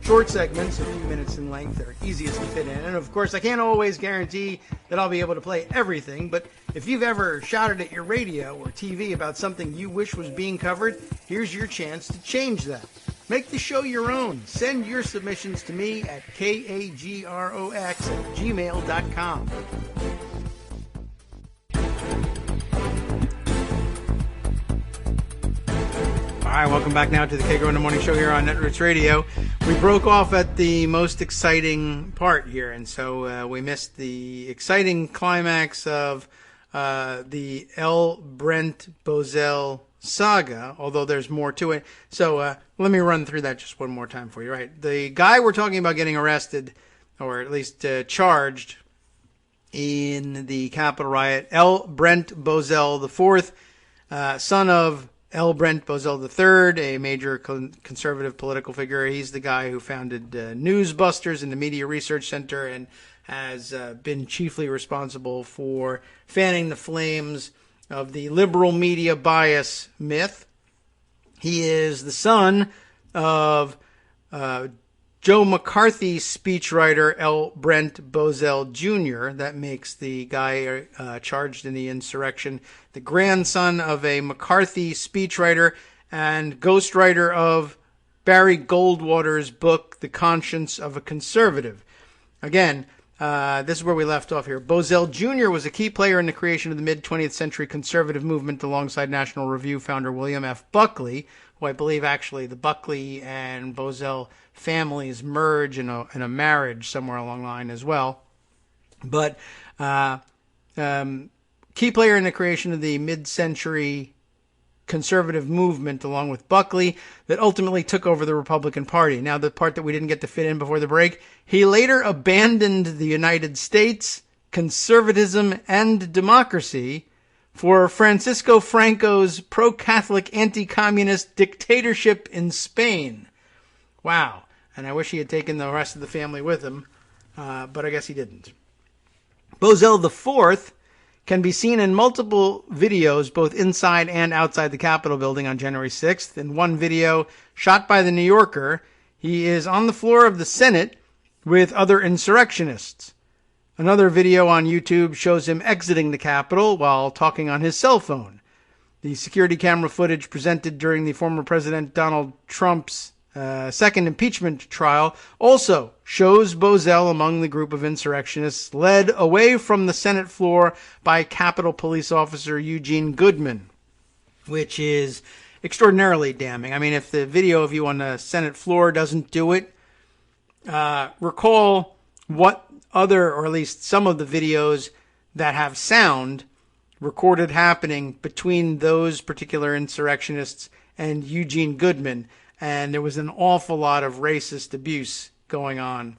Short segments, a few minutes in length, are easiest to fit in. And of course, I can't always guarantee that I'll be able to play everything, but if you've ever shouted at your radio or TV about something you wish was being covered, here's your chance to change that. Make the show your own. Send your submissions to me at kagrox@gmail.com. All right, welcome back now to the Kagro in the Morning Show here on Netroots Radio. We broke off at the most exciting part here, and so we missed the exciting climax of the L. Brent Bozell saga, although there's more to it. So let me run through that just one more time for you. Right, the guy we're talking about getting arrested, or at least charged, in the Capitol riot, L. Brent Bozell IV, son of L. Brent Bozell III, a major conservative political figure. He's the guy who founded Newsbusters and the Media Research Center and has been chiefly responsible for fanning the flames of the liberal media bias myth. He is the son of Joe McCarthy speechwriter L. Brent Bozell Jr. That makes the guy charged in the insurrection the grandson of a McCarthy speechwriter and ghostwriter of Barry Goldwater's book, The Conscience of a Conservative. Again, this is where we left off here. Bozell Jr. was a key player in the creation of the mid-20th century conservative movement alongside National Review founder William F. Buckley, who I believe actually the Buckley and Bozell families merge in a marriage somewhere along the line as well. But key player in the creation of the mid-century conservative movement along with Buckley that ultimately took over the Republican Party. Now, the part that we didn't get to fit in before the break, he later abandoned the United States, conservatism, and democracy for Francisco Franco's pro-Catholic anti-communist dictatorship in Spain. Wow. And I wish he had taken the rest of the family with him, but I guess he didn't. Bozell IV can be seen in multiple videos, both inside and outside the Capitol building on January 6th. In one video shot by the New Yorker, he is on the floor of the Senate with other insurrectionists. Another video on YouTube shows him exiting the Capitol while talking on his cell phone. The security camera footage presented during the former President Donald Trump's second impeachment trial also shows Bozell among the group of insurrectionists led away from the Senate floor by Capitol Police Officer Eugene Goodman, which is extraordinarily damning. I mean, if the video of you on the Senate floor doesn't do it, recall what other, or at least some of the videos that have sound recorded happening between those particular insurrectionists and Eugene Goodman. And there was an awful lot of racist abuse going on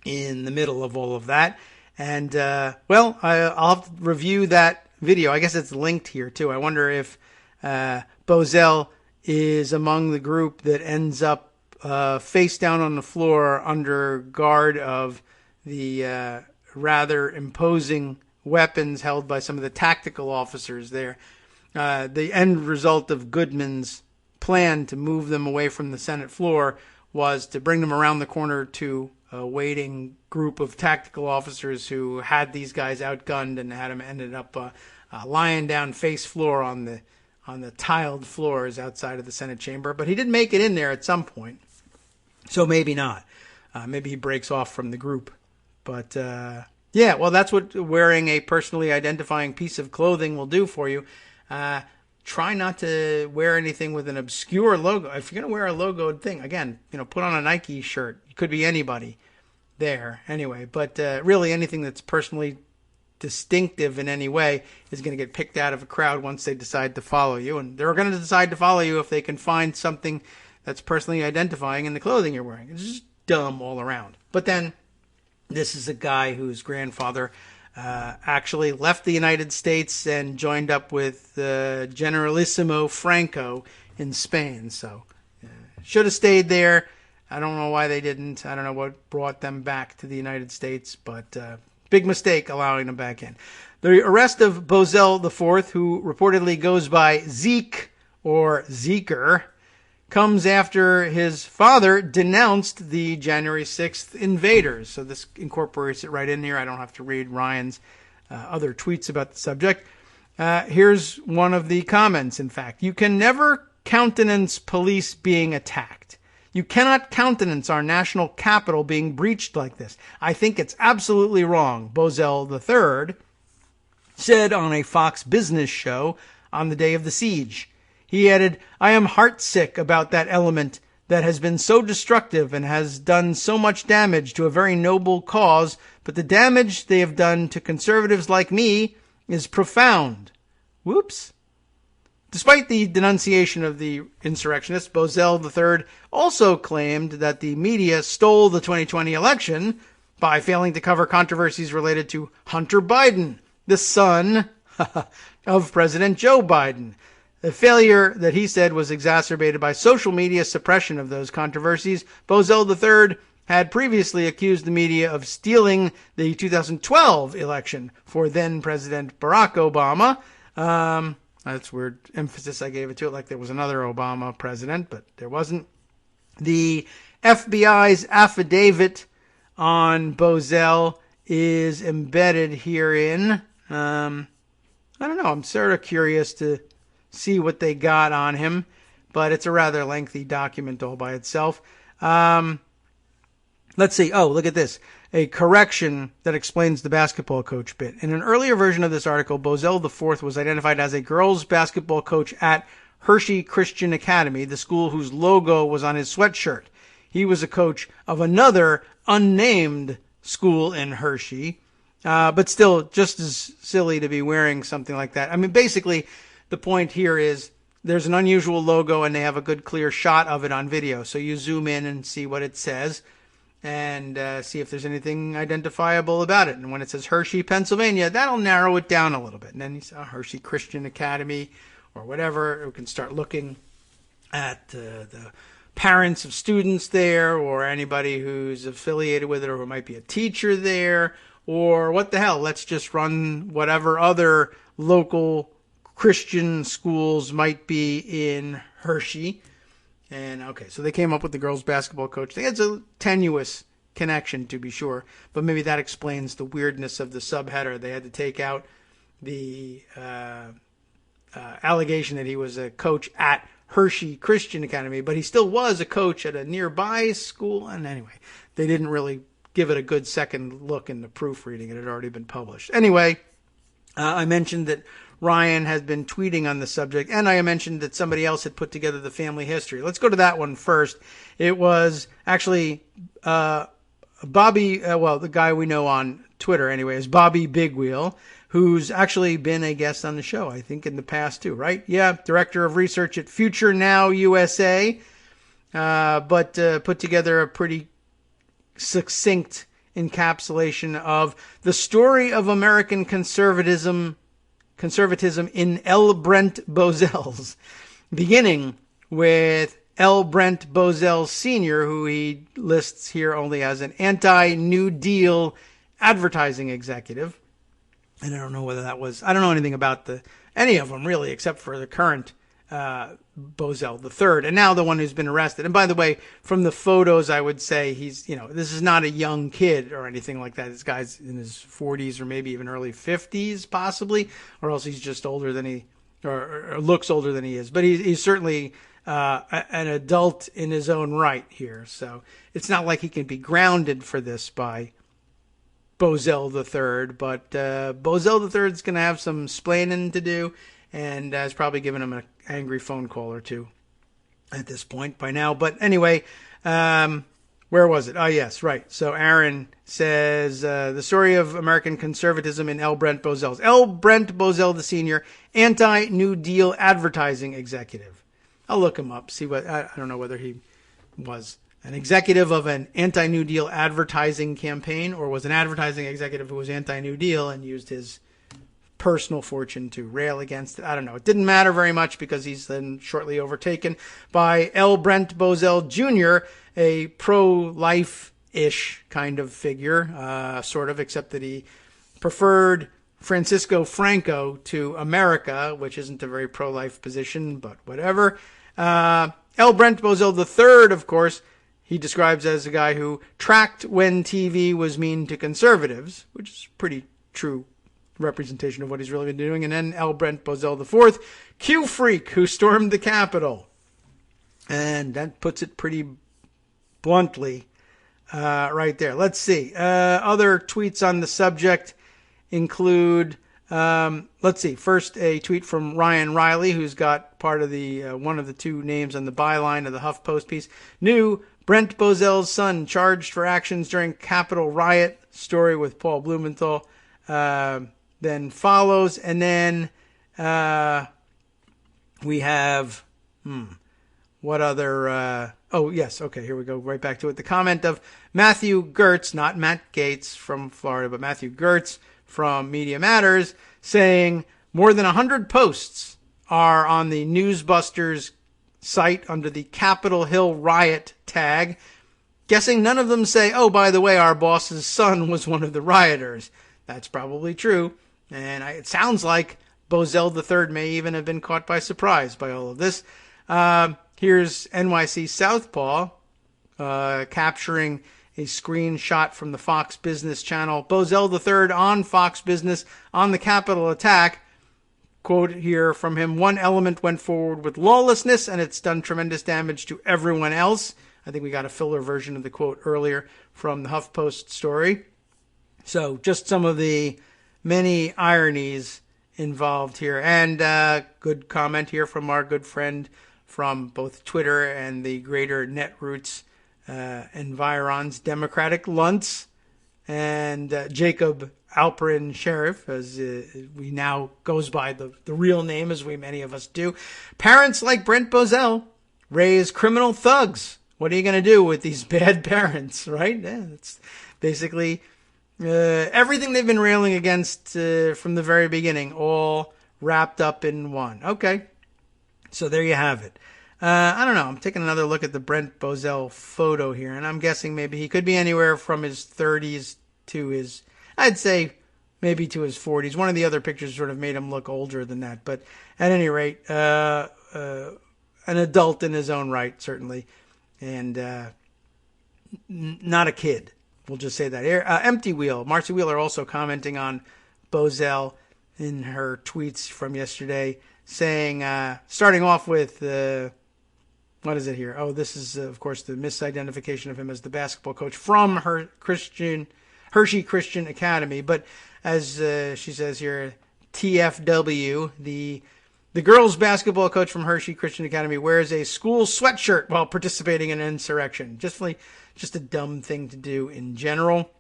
in the middle of all of that. And, I'll have to review that video. I guess it's linked here, too. I wonder if Bozell is among the group that ends up face down on the floor under guard of the rather imposing weapons held by some of the tactical officers there. The end result of Goodman's plan to move them away from the Senate floor was to bring them around the corner to a waiting group of tactical officers who had these guys outgunned and had them ended up lying down face floor on the tiled floors outside of the Senate chamber. But he did make it in there at some point, so maybe not. Maybe he breaks off from the group. But yeah, well, that's what wearing a personally identifying piece of clothing will do for you. Try not to wear anything with an obscure logo. If you're going to wear a logoed thing, again, put on a Nike shirt. It could be anybody there anyway. But really anything that's personally distinctive in any way is going to get picked out of a crowd once they decide to follow you. And they're going to decide to follow you if they can find something that's personally identifying in the clothing you're wearing. It's just dumb all around. But then this is a guy whose grandfather actually left the United States and joined up with Generalissimo Franco in Spain. So should have stayed there. I don't know why they didn't. I don't know what brought them back to the United States, but big mistake allowing them back in. The arrest of Bozell IV, who reportedly goes by Zeke or Zeker, comes after his father denounced the January 6th invaders. So this incorporates it right in here. I don't have to read Ryan's other tweets about the subject. Here's one of the comments, in fact. You can never countenance police being attacked. You cannot countenance our national capital being breached like this. I think it's absolutely wrong, Bozell III said on a Fox Business show on the day of the siege. He added, I am heartsick about that element that has been so destructive and has done so much damage to a very noble cause, but the damage they have done to conservatives like me is profound. Whoops. Despite the denunciation of the insurrectionists, Bozell III also claimed that the media stole the 2020 election by failing to cover controversies related to Hunter Biden, the son of President Joe Biden. The failure that he said was exacerbated by social media suppression of those controversies. Bozell III had previously accused the media of stealing the 2012 election for then President Barack Obama. That's weird emphasis I gave it to it, like there was another Obama president, but there wasn't. The FBI's affidavit on Bozell is embedded herein. I don't know. I'm sort of curious to see what they got on him, but it's a rather lengthy document all by itself. Let's see. Oh, look at this. A correction that explains the basketball coach bit. In an earlier version of this article, Bozell IV was identified as a girls basketball coach at Hershey Christian Academy, the school whose logo was on his sweatshirt. He was a coach of another unnamed school in Hershey, but still just as silly to be wearing something like that. I mean, basically, the point here is there's an unusual logo and they have a good clear shot of it on video. So you zoom in and see what it says and see if there's anything identifiable about it. And when it says Hershey, Pennsylvania, that'll narrow it down a little bit. And then you see Hershey Christian Academy or whatever. We can start looking at the parents of students there or anybody who's affiliated with it or who might be a teacher there or what the hell. Let's just run whatever other local Christian schools might be in Hershey. And okay, so they came up with the girls basketball coach. It's a tenuous connection to be sure, but maybe that explains the weirdness of the subheader. They had to take out the allegation that he was a coach at Hershey Christian Academy, but he still was a coach at a nearby school. And anyway, they didn't really give it a good second look in the proofreading. It had already been published. Anyway, I mentioned that Ryan has been tweeting on the subject, and I mentioned that somebody else had put together the family history. Let's go to that one first. It was actually Bobby, the guy we know on Twitter anyway, is Bobby Bigwheel, who's actually been a guest on the show, I think, in the past too, right? Yeah, Director of Research at Future Now USA, but put together a pretty succinct encapsulation of the story of American conservatism in L. Brent Bozell's, beginning with L. Brent Bozell Sr., who he lists here only as an anti-New Deal advertising executive. And I don't know whether that was, I don't know anything about any of them really, except for the current Bozell III, and now the one who's been arrested. And by the way, from the photos, I would say he's, this is not a young kid or anything like that. This guy's in his 40s or maybe even early 50s, possibly, or else he's just older than he, or looks older than he is. But he's certainly an adult in his own right here. So it's not like he can be grounded for this by Bozell III, but Bozell III is going to have some splaining to do, and has probably given him an angry phone call or two at this point by now. But anyway, where was it? Oh, yes, right. So Aaron says, the story of American conservatism in L. Brent Bozell. L. Brent Bozell, the senior, anti-New Deal advertising executive. I'll look him up, see what, I don't know whether he was an executive of an anti-New Deal advertising campaign or was an advertising executive who was anti-New Deal and used his personal fortune to rail against it. I don't know. It didn't matter very much because he's then shortly overtaken by L. Brent Bozell Jr., a pro-life-ish kind of figure, sort of, except that he preferred Francisco Franco to America, which isn't a very pro-life position, but whatever. L. Brent Bozell III, of course, he describes as a guy who tracked when TV was mean to conservatives, which is pretty true representation of what he's really been doing. And then L. Brent Bozell IV, Q freak who stormed the Capitol. And that puts it pretty bluntly right there. Let's see. Other tweets on the subject include, let's see, first a tweet from Ryan Riley, who's got part of the one of the two names on the byline of the HuffPost piece. New Brent Bozell's son charged for actions during Capitol riot. Story with Paul Blumenthal. Then follows, and then we have, what other, oh, yes, okay, here we go, right back to it. The comment of Matthew Gertz, not Matt Gaetz from Florida, but Matthew Gertz from Media Matters, saying more than 100 posts are on the Newsbusters site under the Capitol Hill riot tag. Guessing none of them say, oh, by the way, our boss's son was one of the rioters. That's probably true. And it sounds like Bozell III may even have been caught by surprise by all of this. Here's NYC Southpaw capturing a screenshot from the Fox Business channel. Bozell III on Fox Business on the Capitol attack. Quote here from him, one element went forward with lawlessness and it's done tremendous damage to everyone else. I think we got a filler version of the quote earlier from the HuffPost story. So just some of the many ironies involved here. And good comment here from our good friend from both Twitter and the greater Netroots environs, Democratic Luntz, and Jacob Alperin Sheriff, as we now goes by the real name, as many of us do. Parents like Brent Bozell raise criminal thugs. What are you going to do with these bad parents, right? Yeah, it's basically everything they've been railing against from the very beginning, all wrapped up in one. Okay, so there you have it. I don't know. I'm taking another look at the Brent Bozell photo here, and I'm guessing maybe he could be anywhere from his 30s to his, I'd say, maybe to his 40s. One of the other pictures sort of made him look older than that. But at any rate, an adult in his own right, certainly, and not a kid. We'll just say that. Empty Wheel. Marcy Wheeler also commenting on Bozell in her tweets from yesterday, saying, starting off with, what is it here? Oh, this is, of course, the misidentification of him as the basketball coach from Hershey Christian Academy. But as she says here, TFW, the girls basketball coach from Hershey Christian Academy wears a school sweatshirt while participating in an insurrection. Just a dumb thing to do in general.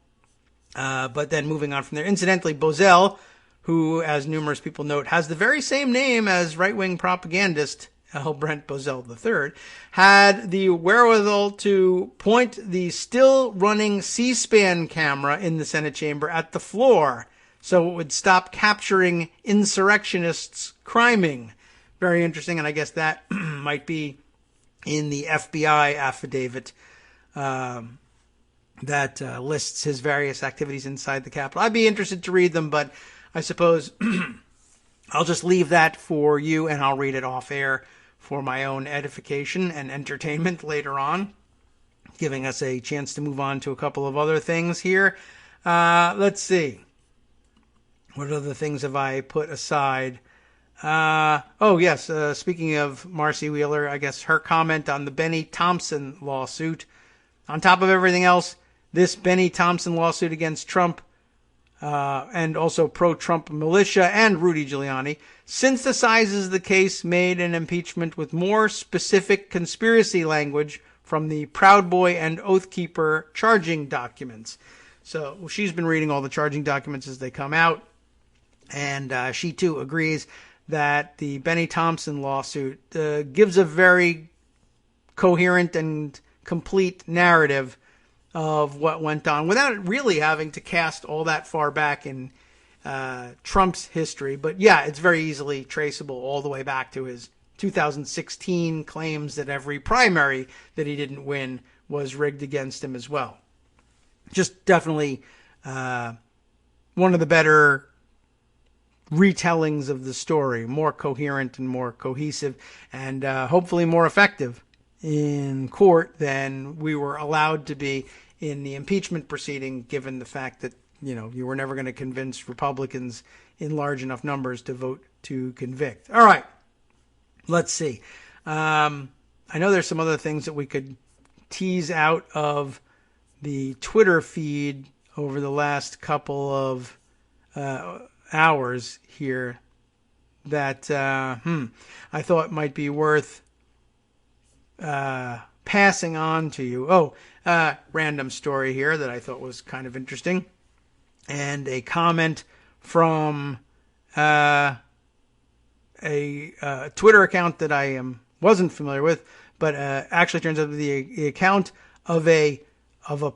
But then moving on from there. Incidentally, Bozell, who, as numerous people note, has the very same name as right-wing propagandist L. Brent Bozell III, had the wherewithal to point the still-running C-SPAN camera in the Senate chamber at the floor so it would stop capturing insurrectionists criming. Very interesting, and I guess that might be in the FBI affidavit that lists his various activities inside the Capitol. I'd be interested to read them, but I suppose I'll just leave that for you, and I'll read it off air for my own edification and entertainment later on, giving us a chance to move on to a couple of other things here. Let's see. What other things have I put aside? Speaking of Marcy Wheeler, I guess her comment on the Benny Thompson lawsuit. On top of everything else, this Benny Thompson lawsuit against Trump and also pro-Trump militia and Rudy Giuliani synthesizes the case made in impeachment with more specific conspiracy language from the Proud Boy and Oath Keeper charging documents. So she's been reading all the charging documents as they come out, and she too agrees that the Benny Thompson lawsuit gives a very coherent and complete narrative of what went on without really having to cast all that far back in Trump's history. But yeah, it's very easily traceable all the way back to his 2016 claims that every primary that he didn't win was rigged against him as well. Just definitely one of the better retellings of the story, more coherent and more cohesive, and hopefully more effective in court than we were allowed to be in the impeachment proceeding, given the fact that, you were never going to convince Republicans in large enough numbers to vote to convict. All right, let's see. I know there's some other things that we could tease out of the Twitter feed over the last couple of hours here that I thought might be worth passing on to you. Random story here that I thought was kind of interesting. And a comment from a Twitter account that I wasn't familiar with, but actually turns out to be the account of a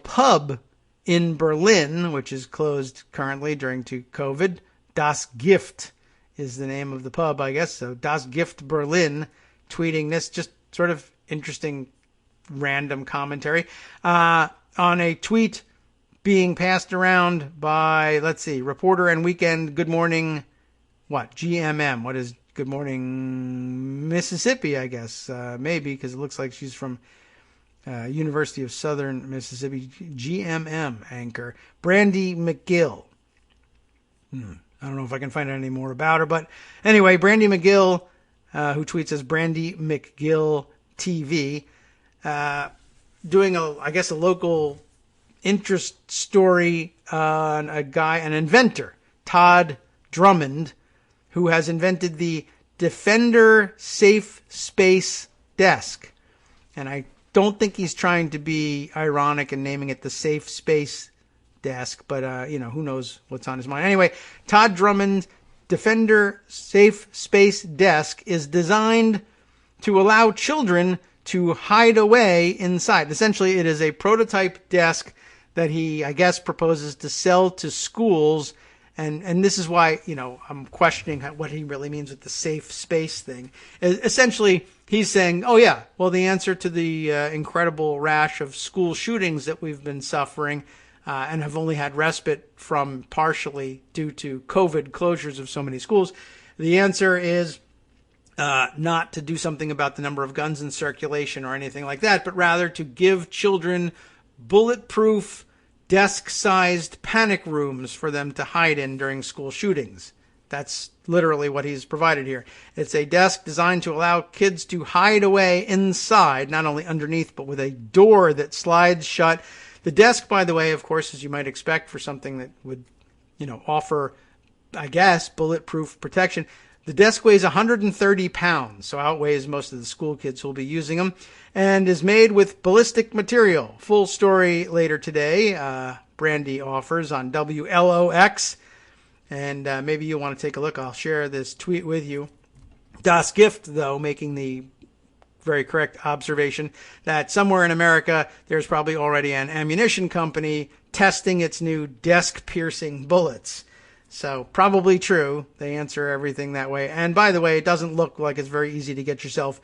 pub in Berlin, which is closed currently due to COVID. Das Gift is the name of the pub, I guess. So Das Gift Berlin tweeting this, just sort of interesting random commentary on a tweet being passed around by, let's see, Reporter and Weekend Good Morning, GMM. What is Good Morning Mississippi, I guess. Maybe, because it looks like she's from University of Southern Mississippi. GMM anchor Brandy McGill. I don't know if I can find out any more about her, but anyway, Brandy McGill, who tweets as Brandy McGill TV, doing a local interest story on an inventor, Todd Drummond, who has invented the Defender Safe Space Desk. And I don't think he's trying to be ironic in naming it the Safe Space Desk, but who knows what's on his mind. Anyway, Todd Drummond's Defender Safe Space Desk is designed to allow children to hide away inside. Essentially, it is a prototype desk that he, I guess, proposes to sell to schools. And this is why, I'm questioning what he really means with the safe space thing. Essentially, he's saying, the answer to the incredible rash of school shootings that we've been suffering and have only had respite from partially due to COVID closures of so many schools, the answer is not to do something about the number of guns in circulation or anything like that, but rather to give children bulletproof, desk-sized panic rooms for them to hide in during school shootings. That's literally what he's provided here. It's a desk designed to allow kids to hide away inside, not only underneath, but with a door that slides shut. The desk, by the way, of course, as you might expect for something that would, offer, I guess, bulletproof protection. The desk weighs 130 pounds, so outweighs most of the school kids who will be using them, and is made with ballistic material. Full story later today, Brandy offers on WLOX, and maybe you want to take a look. I'll share this tweet with you. Das Gift, though, making the very correct observation that somewhere in America, there's probably already an ammunition company testing its new desk-piercing bullets. So probably true. They answer everything that way. And by the way, it doesn't look like it's very easy to get yourself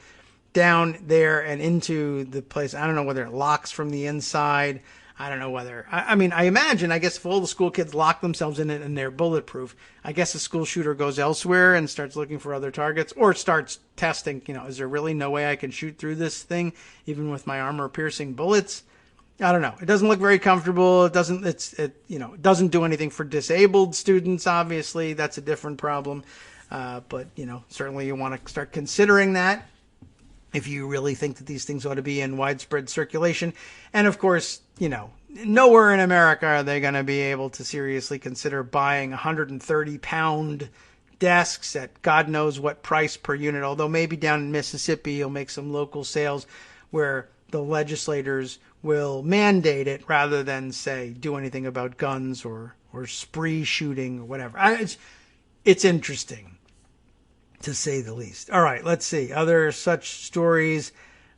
down there and into the place. I don't know whether it locks from the inside. I don't know whether, I mean, I imagine, I guess if all the school kids lock themselves in it and they're bulletproof, I guess a school shooter goes elsewhere and starts looking for other targets or starts testing, is there really no way I can shoot through this thing, even with my armor piercing bullets? I don't know. It doesn't look very comfortable. It doesn't do anything for disabled students, obviously. That's a different problem. But certainly you want to start considering that if you really think that these things ought to be in widespread circulation. And of course, nowhere in America are they going to be able to seriously consider buying 130-pound desks at God knows what price per unit, although maybe down in Mississippi you'll make some local sales where the legislators will mandate it rather than, say, do anything about guns or spree shooting or whatever. It's interesting, to say the least. All right, let's see. Other such stories.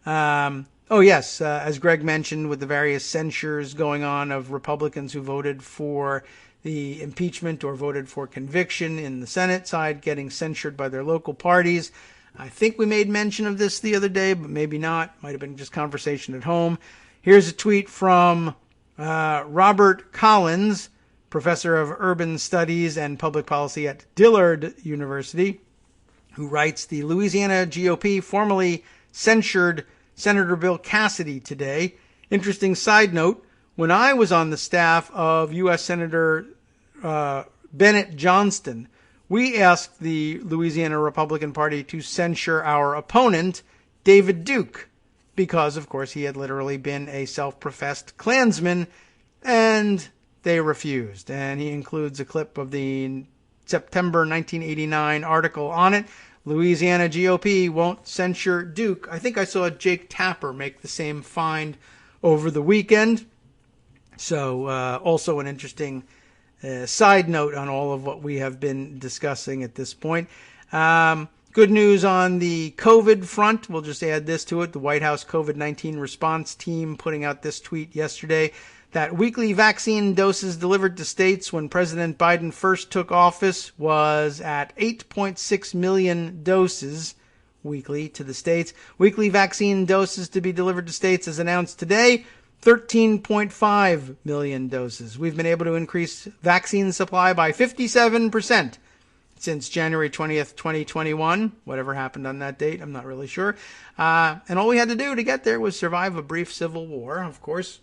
As Greg mentioned, with the various censures going on of Republicans who voted for the impeachment or voted for conviction in the Senate side getting censured by their local parties. I think we made mention of this the other day, but maybe not. Might have been just conversation at home. Here's a tweet from Robert Collins, professor of urban studies and public policy at Dillard University, who writes, the Louisiana GOP formally censured Senator Bill Cassidy today. Interesting side note, when I was on the staff of U.S. Senator Bennett Johnston, we asked the Louisiana Republican Party to censure our opponent, David Duke, because, of course, he had literally been a self-professed Klansman, and they refused. And he includes a clip of the September 1989 article on it. Louisiana GOP won't censure Duke. I think I saw Jake Tapper make the same find over the weekend. So also an interesting side note on all of what we have been discussing at this point. Good news on the COVID front. We'll just add this to it. The White House COVID-19 response team putting out this tweet yesterday that weekly vaccine doses delivered to states when President Biden first took office was at 8.6 million doses weekly to the states. Weekly vaccine doses to be delivered to states as announced today, 13.5 million doses. We've been able to increase vaccine supply by 57% since January 20th, 2021. Whatever happened on that date, I'm not really sure. And all we had to do to get there was survive a brief civil war, of course,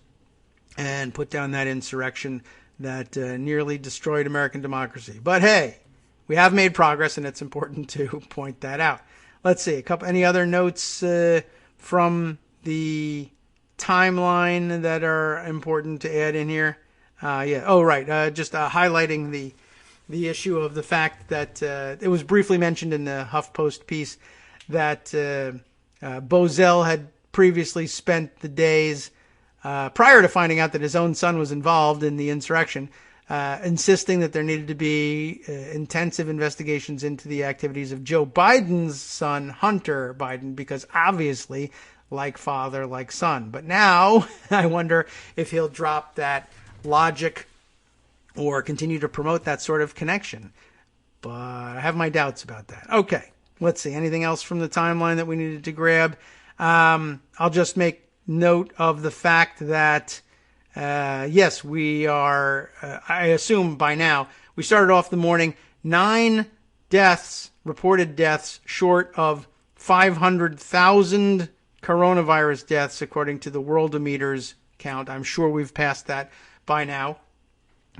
and put down that insurrection that nearly destroyed American democracy. But hey, we have made progress, and it's important to point that out. Let's see, any other notes from the timeline that are important to add in here? Just highlighting the issue of the fact that it was briefly mentioned in the HuffPost piece that Bozell had previously spent the days prior to finding out that his own son was involved in the insurrection, insisting that there needed to be intensive investigations into the activities of Joe Biden's son, Hunter Biden, because obviously, like father, like son. But now, I wonder if he'll drop that logic or continue to promote that sort of connection. But I have my doubts about that. Okay, let's see. Anything else from the timeline that we needed to grab? I'll just make note of the fact that, yes, we are, I assume by now, we started off the morning 9 deaths, reported deaths, short of 500,000 coronavirus deaths, according to the Worldometer's count. I'm sure we've passed that by now.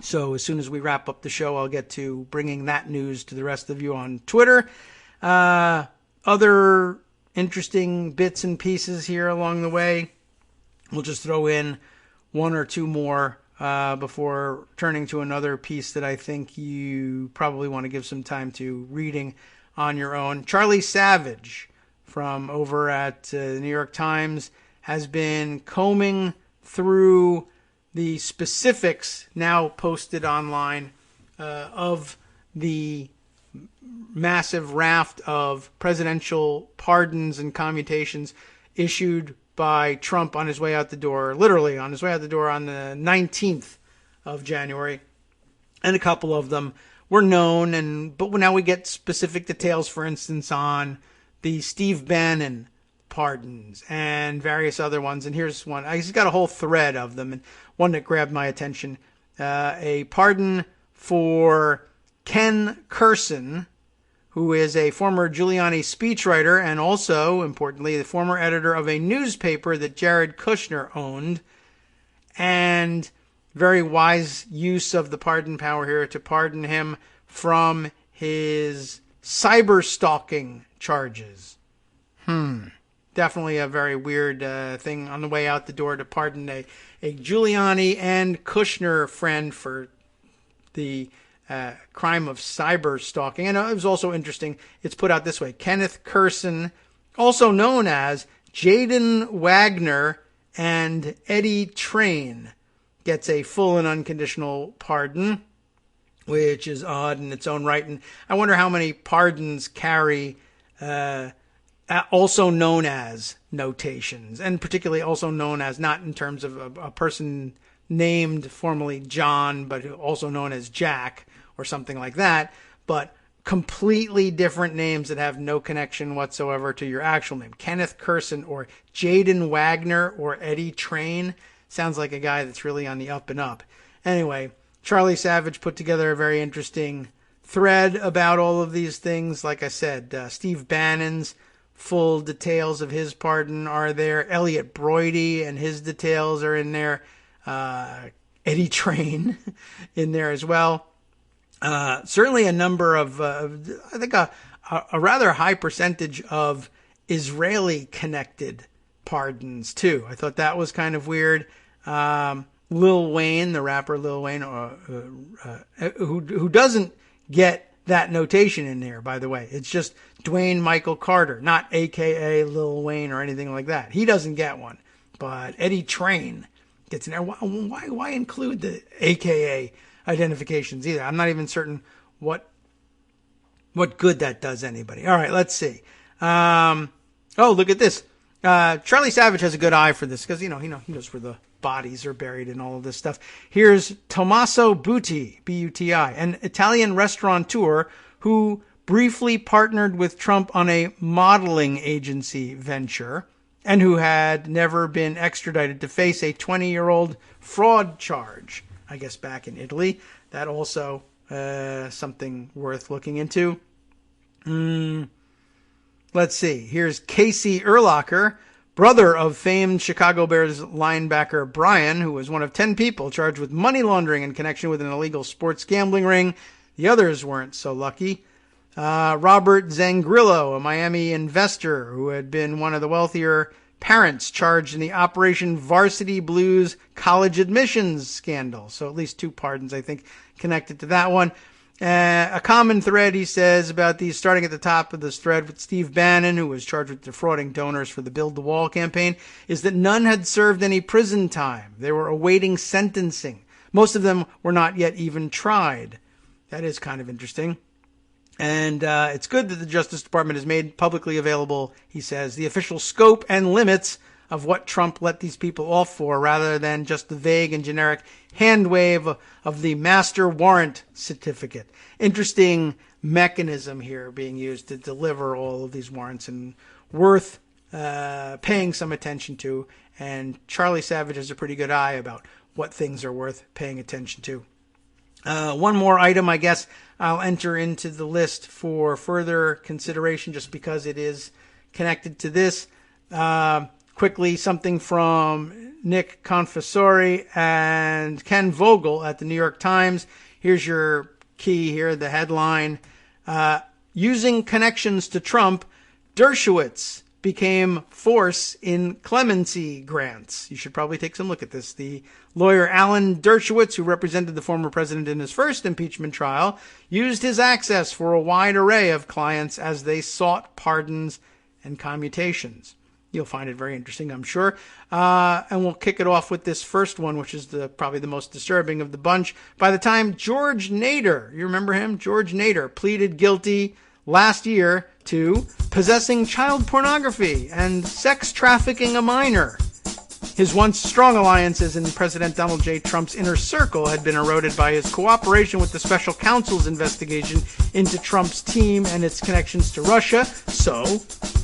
So as soon as we wrap up the show, I'll get to bringing that news to the rest of you on Twitter. Other interesting bits and pieces here along the way. We'll just throw in one or two more before turning to another piece that I think you probably want to give some time to reading on your own. Charlie Savage from over at the New York Times has been combing through the specifics now posted online of the massive raft of presidential pardons and commutations issued by Trump on his way out the door, literally on his way out the door on the 19th of January. And a couple of them were known, but now we get specific details, for instance, on the Steve Bannon pardons and various other ones. And here's one. He's got a whole thread of them, and one that grabbed my attention. A pardon for Ken Kersen, who is a former Giuliani speechwriter and also, importantly, the former editor of a newspaper that Jared Kushner owned. And very wise use of the pardon power here to pardon him from his cyber stalking charges. Definitely a very weird thing on the way out the door to pardon a Giuliani and Kushner friend for the crime of cyber stalking. And it was also interesting, it's put out this way. Kenneth Kersen, also known as Jaden Wagner and Eddie Train, gets a full and unconditional pardon, which is odd in its own right. And I wonder how many pardons carry also known as notations, and particularly also known as, not in terms of a person named formerly John, but also known as Jack or something like that, but completely different names that have no connection whatsoever to your actual name. Kenneth Kersen or Jaden Wagner or Eddie Train sounds like a guy that's really on the up and up. Anyway, Charlie Savage put together a very interesting thread about all of these things. Like I said, Steve Bannon's full details of his pardon are there. Elliot Broidy and his details are in there. Eddie Train in there as well. Certainly a number of, I think a rather high percentage of Israeli-connected pardons, too. I thought that was kind of weird. Lil Wayne, the rapper Lil Wayne, who doesn't get that notation in there, by the way. It's just Dwayne Michael Carter, not a.k.a. Lil Wayne or anything like that. He doesn't get one. But Eddie Train gets in there. Why include the a.k.a. identifications either? I'm not even certain what good that does anybody. All right, let's see. Oh, look at this. Charlie Savage has a good eye for this because, he knows where the bodies are buried and all of this stuff. Here's Tommaso Butti, B-U-T-I, an Italian restaurateur who briefly partnered with Trump on a modeling agency venture and who had never been extradited to face a 20-year-old fraud charge, I guess, back in Italy. That also something worth looking into. Let's see. Here's Casey Urlacher, brother of famed Chicago Bears linebacker Brian, who was one of 10 people charged with money laundering in connection with an illegal sports gambling ring. The others weren't so lucky. Robert Zangrillo, a Miami investor who had been one of the wealthier parents charged in the Operation Varsity Blues college admissions scandal. So at least 2 pardons, I think, connected to that one. A common thread, he says, about these, starting at the top of this thread with Steve Bannon, who was charged with defrauding donors for the Build the Wall campaign, is that none had served any prison time. They were awaiting sentencing. Most of them were not yet even tried. That is kind of interesting. And it's good that the Justice Department has made publicly available, he says, the official scope and limits of what Trump let these people off for, rather than just the vague and generic hand wave of the master warrant certificate. Interesting mechanism here being used to deliver all of these warrants, and worth paying some attention to. And Charlie Savage has a pretty good eye about what things are worth paying attention to. One more item, I guess, I'll enter into the list for further consideration just because it is connected to this. Quickly, something from Nick Confessori and Ken Vogel at the New York Times. Here's your key here, the headline. Using connections to Trump, Dershowitz became force in clemency grants. You should probably take some look at this. The lawyer Alan Dershowitz, who represented the former president in his first impeachment trial, used his access for a wide array of clients as they sought pardons and commutations. You'll find it very interesting, I'm sure. And we'll kick it off with this first one, which is probably the most disturbing of the bunch. By the time George Nader, you remember him? George Nader pleaded guilty last year to possessing child pornography and sex trafficking a minor. His once strong alliances in President Donald J. Trump's inner circle had been eroded by his cooperation with the special counsel's investigation into Trump's team and its connections to Russia. So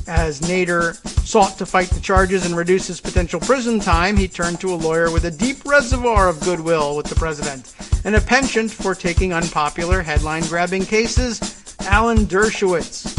As Nader sought to fight the charges and reduce his potential prison time, he turned to a lawyer with a deep reservoir of goodwill with the president and a penchant for taking unpopular headline-grabbing cases, Alan Dershowitz.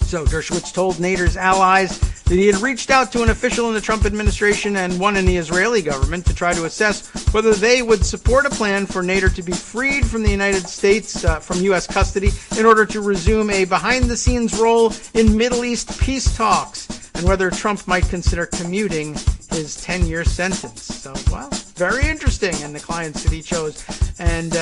So Dershowitz told Nader's allies that he had reached out to an official in the Trump administration and one in the Israeli government to try to assess whether they would support a plan for Nader to be freed from the United States, from U.S. custody, in order to resume a behind-the-scenes role in Middle East peace talks, and whether Trump might consider commuting his 10-year sentence. So, well, very interesting, and the clients that he chose, and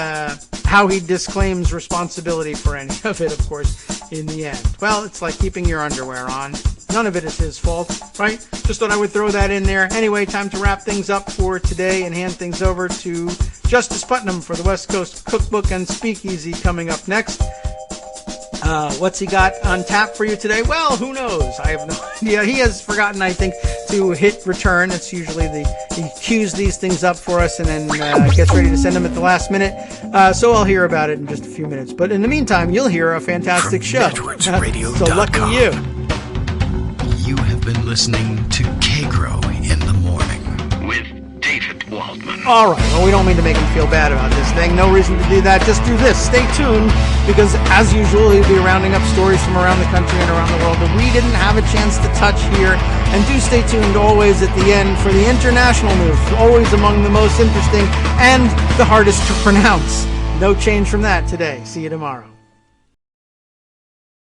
how he disclaims responsibility for any of it, of course, in the end. Well, it's like keeping your underwear on. None of it is his fault, right? Just thought I would throw that in there. Anyway, time to wrap things up for today and hand things over to Justice Putnam for the West Coast Cookbook and Speakeasy coming up next. What's he got on tap for you today? Well, who knows? I have no idea. He has forgotten, I think, to hit return. It's usually he queues these things up for us and then gets ready to send them at the last minute. So I'll hear about it in just a few minutes. But in the meantime, you'll hear a fantastic show. So lucky you. You have been listening to Kagro in the Morning with David Waldman. All right. Well, we don't mean to make him feel bad about this thing. No reason to do that. Just do this. Stay tuned, because as usual, he'll be rounding up stories from around the country and around the world that we didn't have a chance to touch here. And do stay tuned always at the end for the international news, always among the most interesting and the hardest to pronounce. No change from that today. See you tomorrow.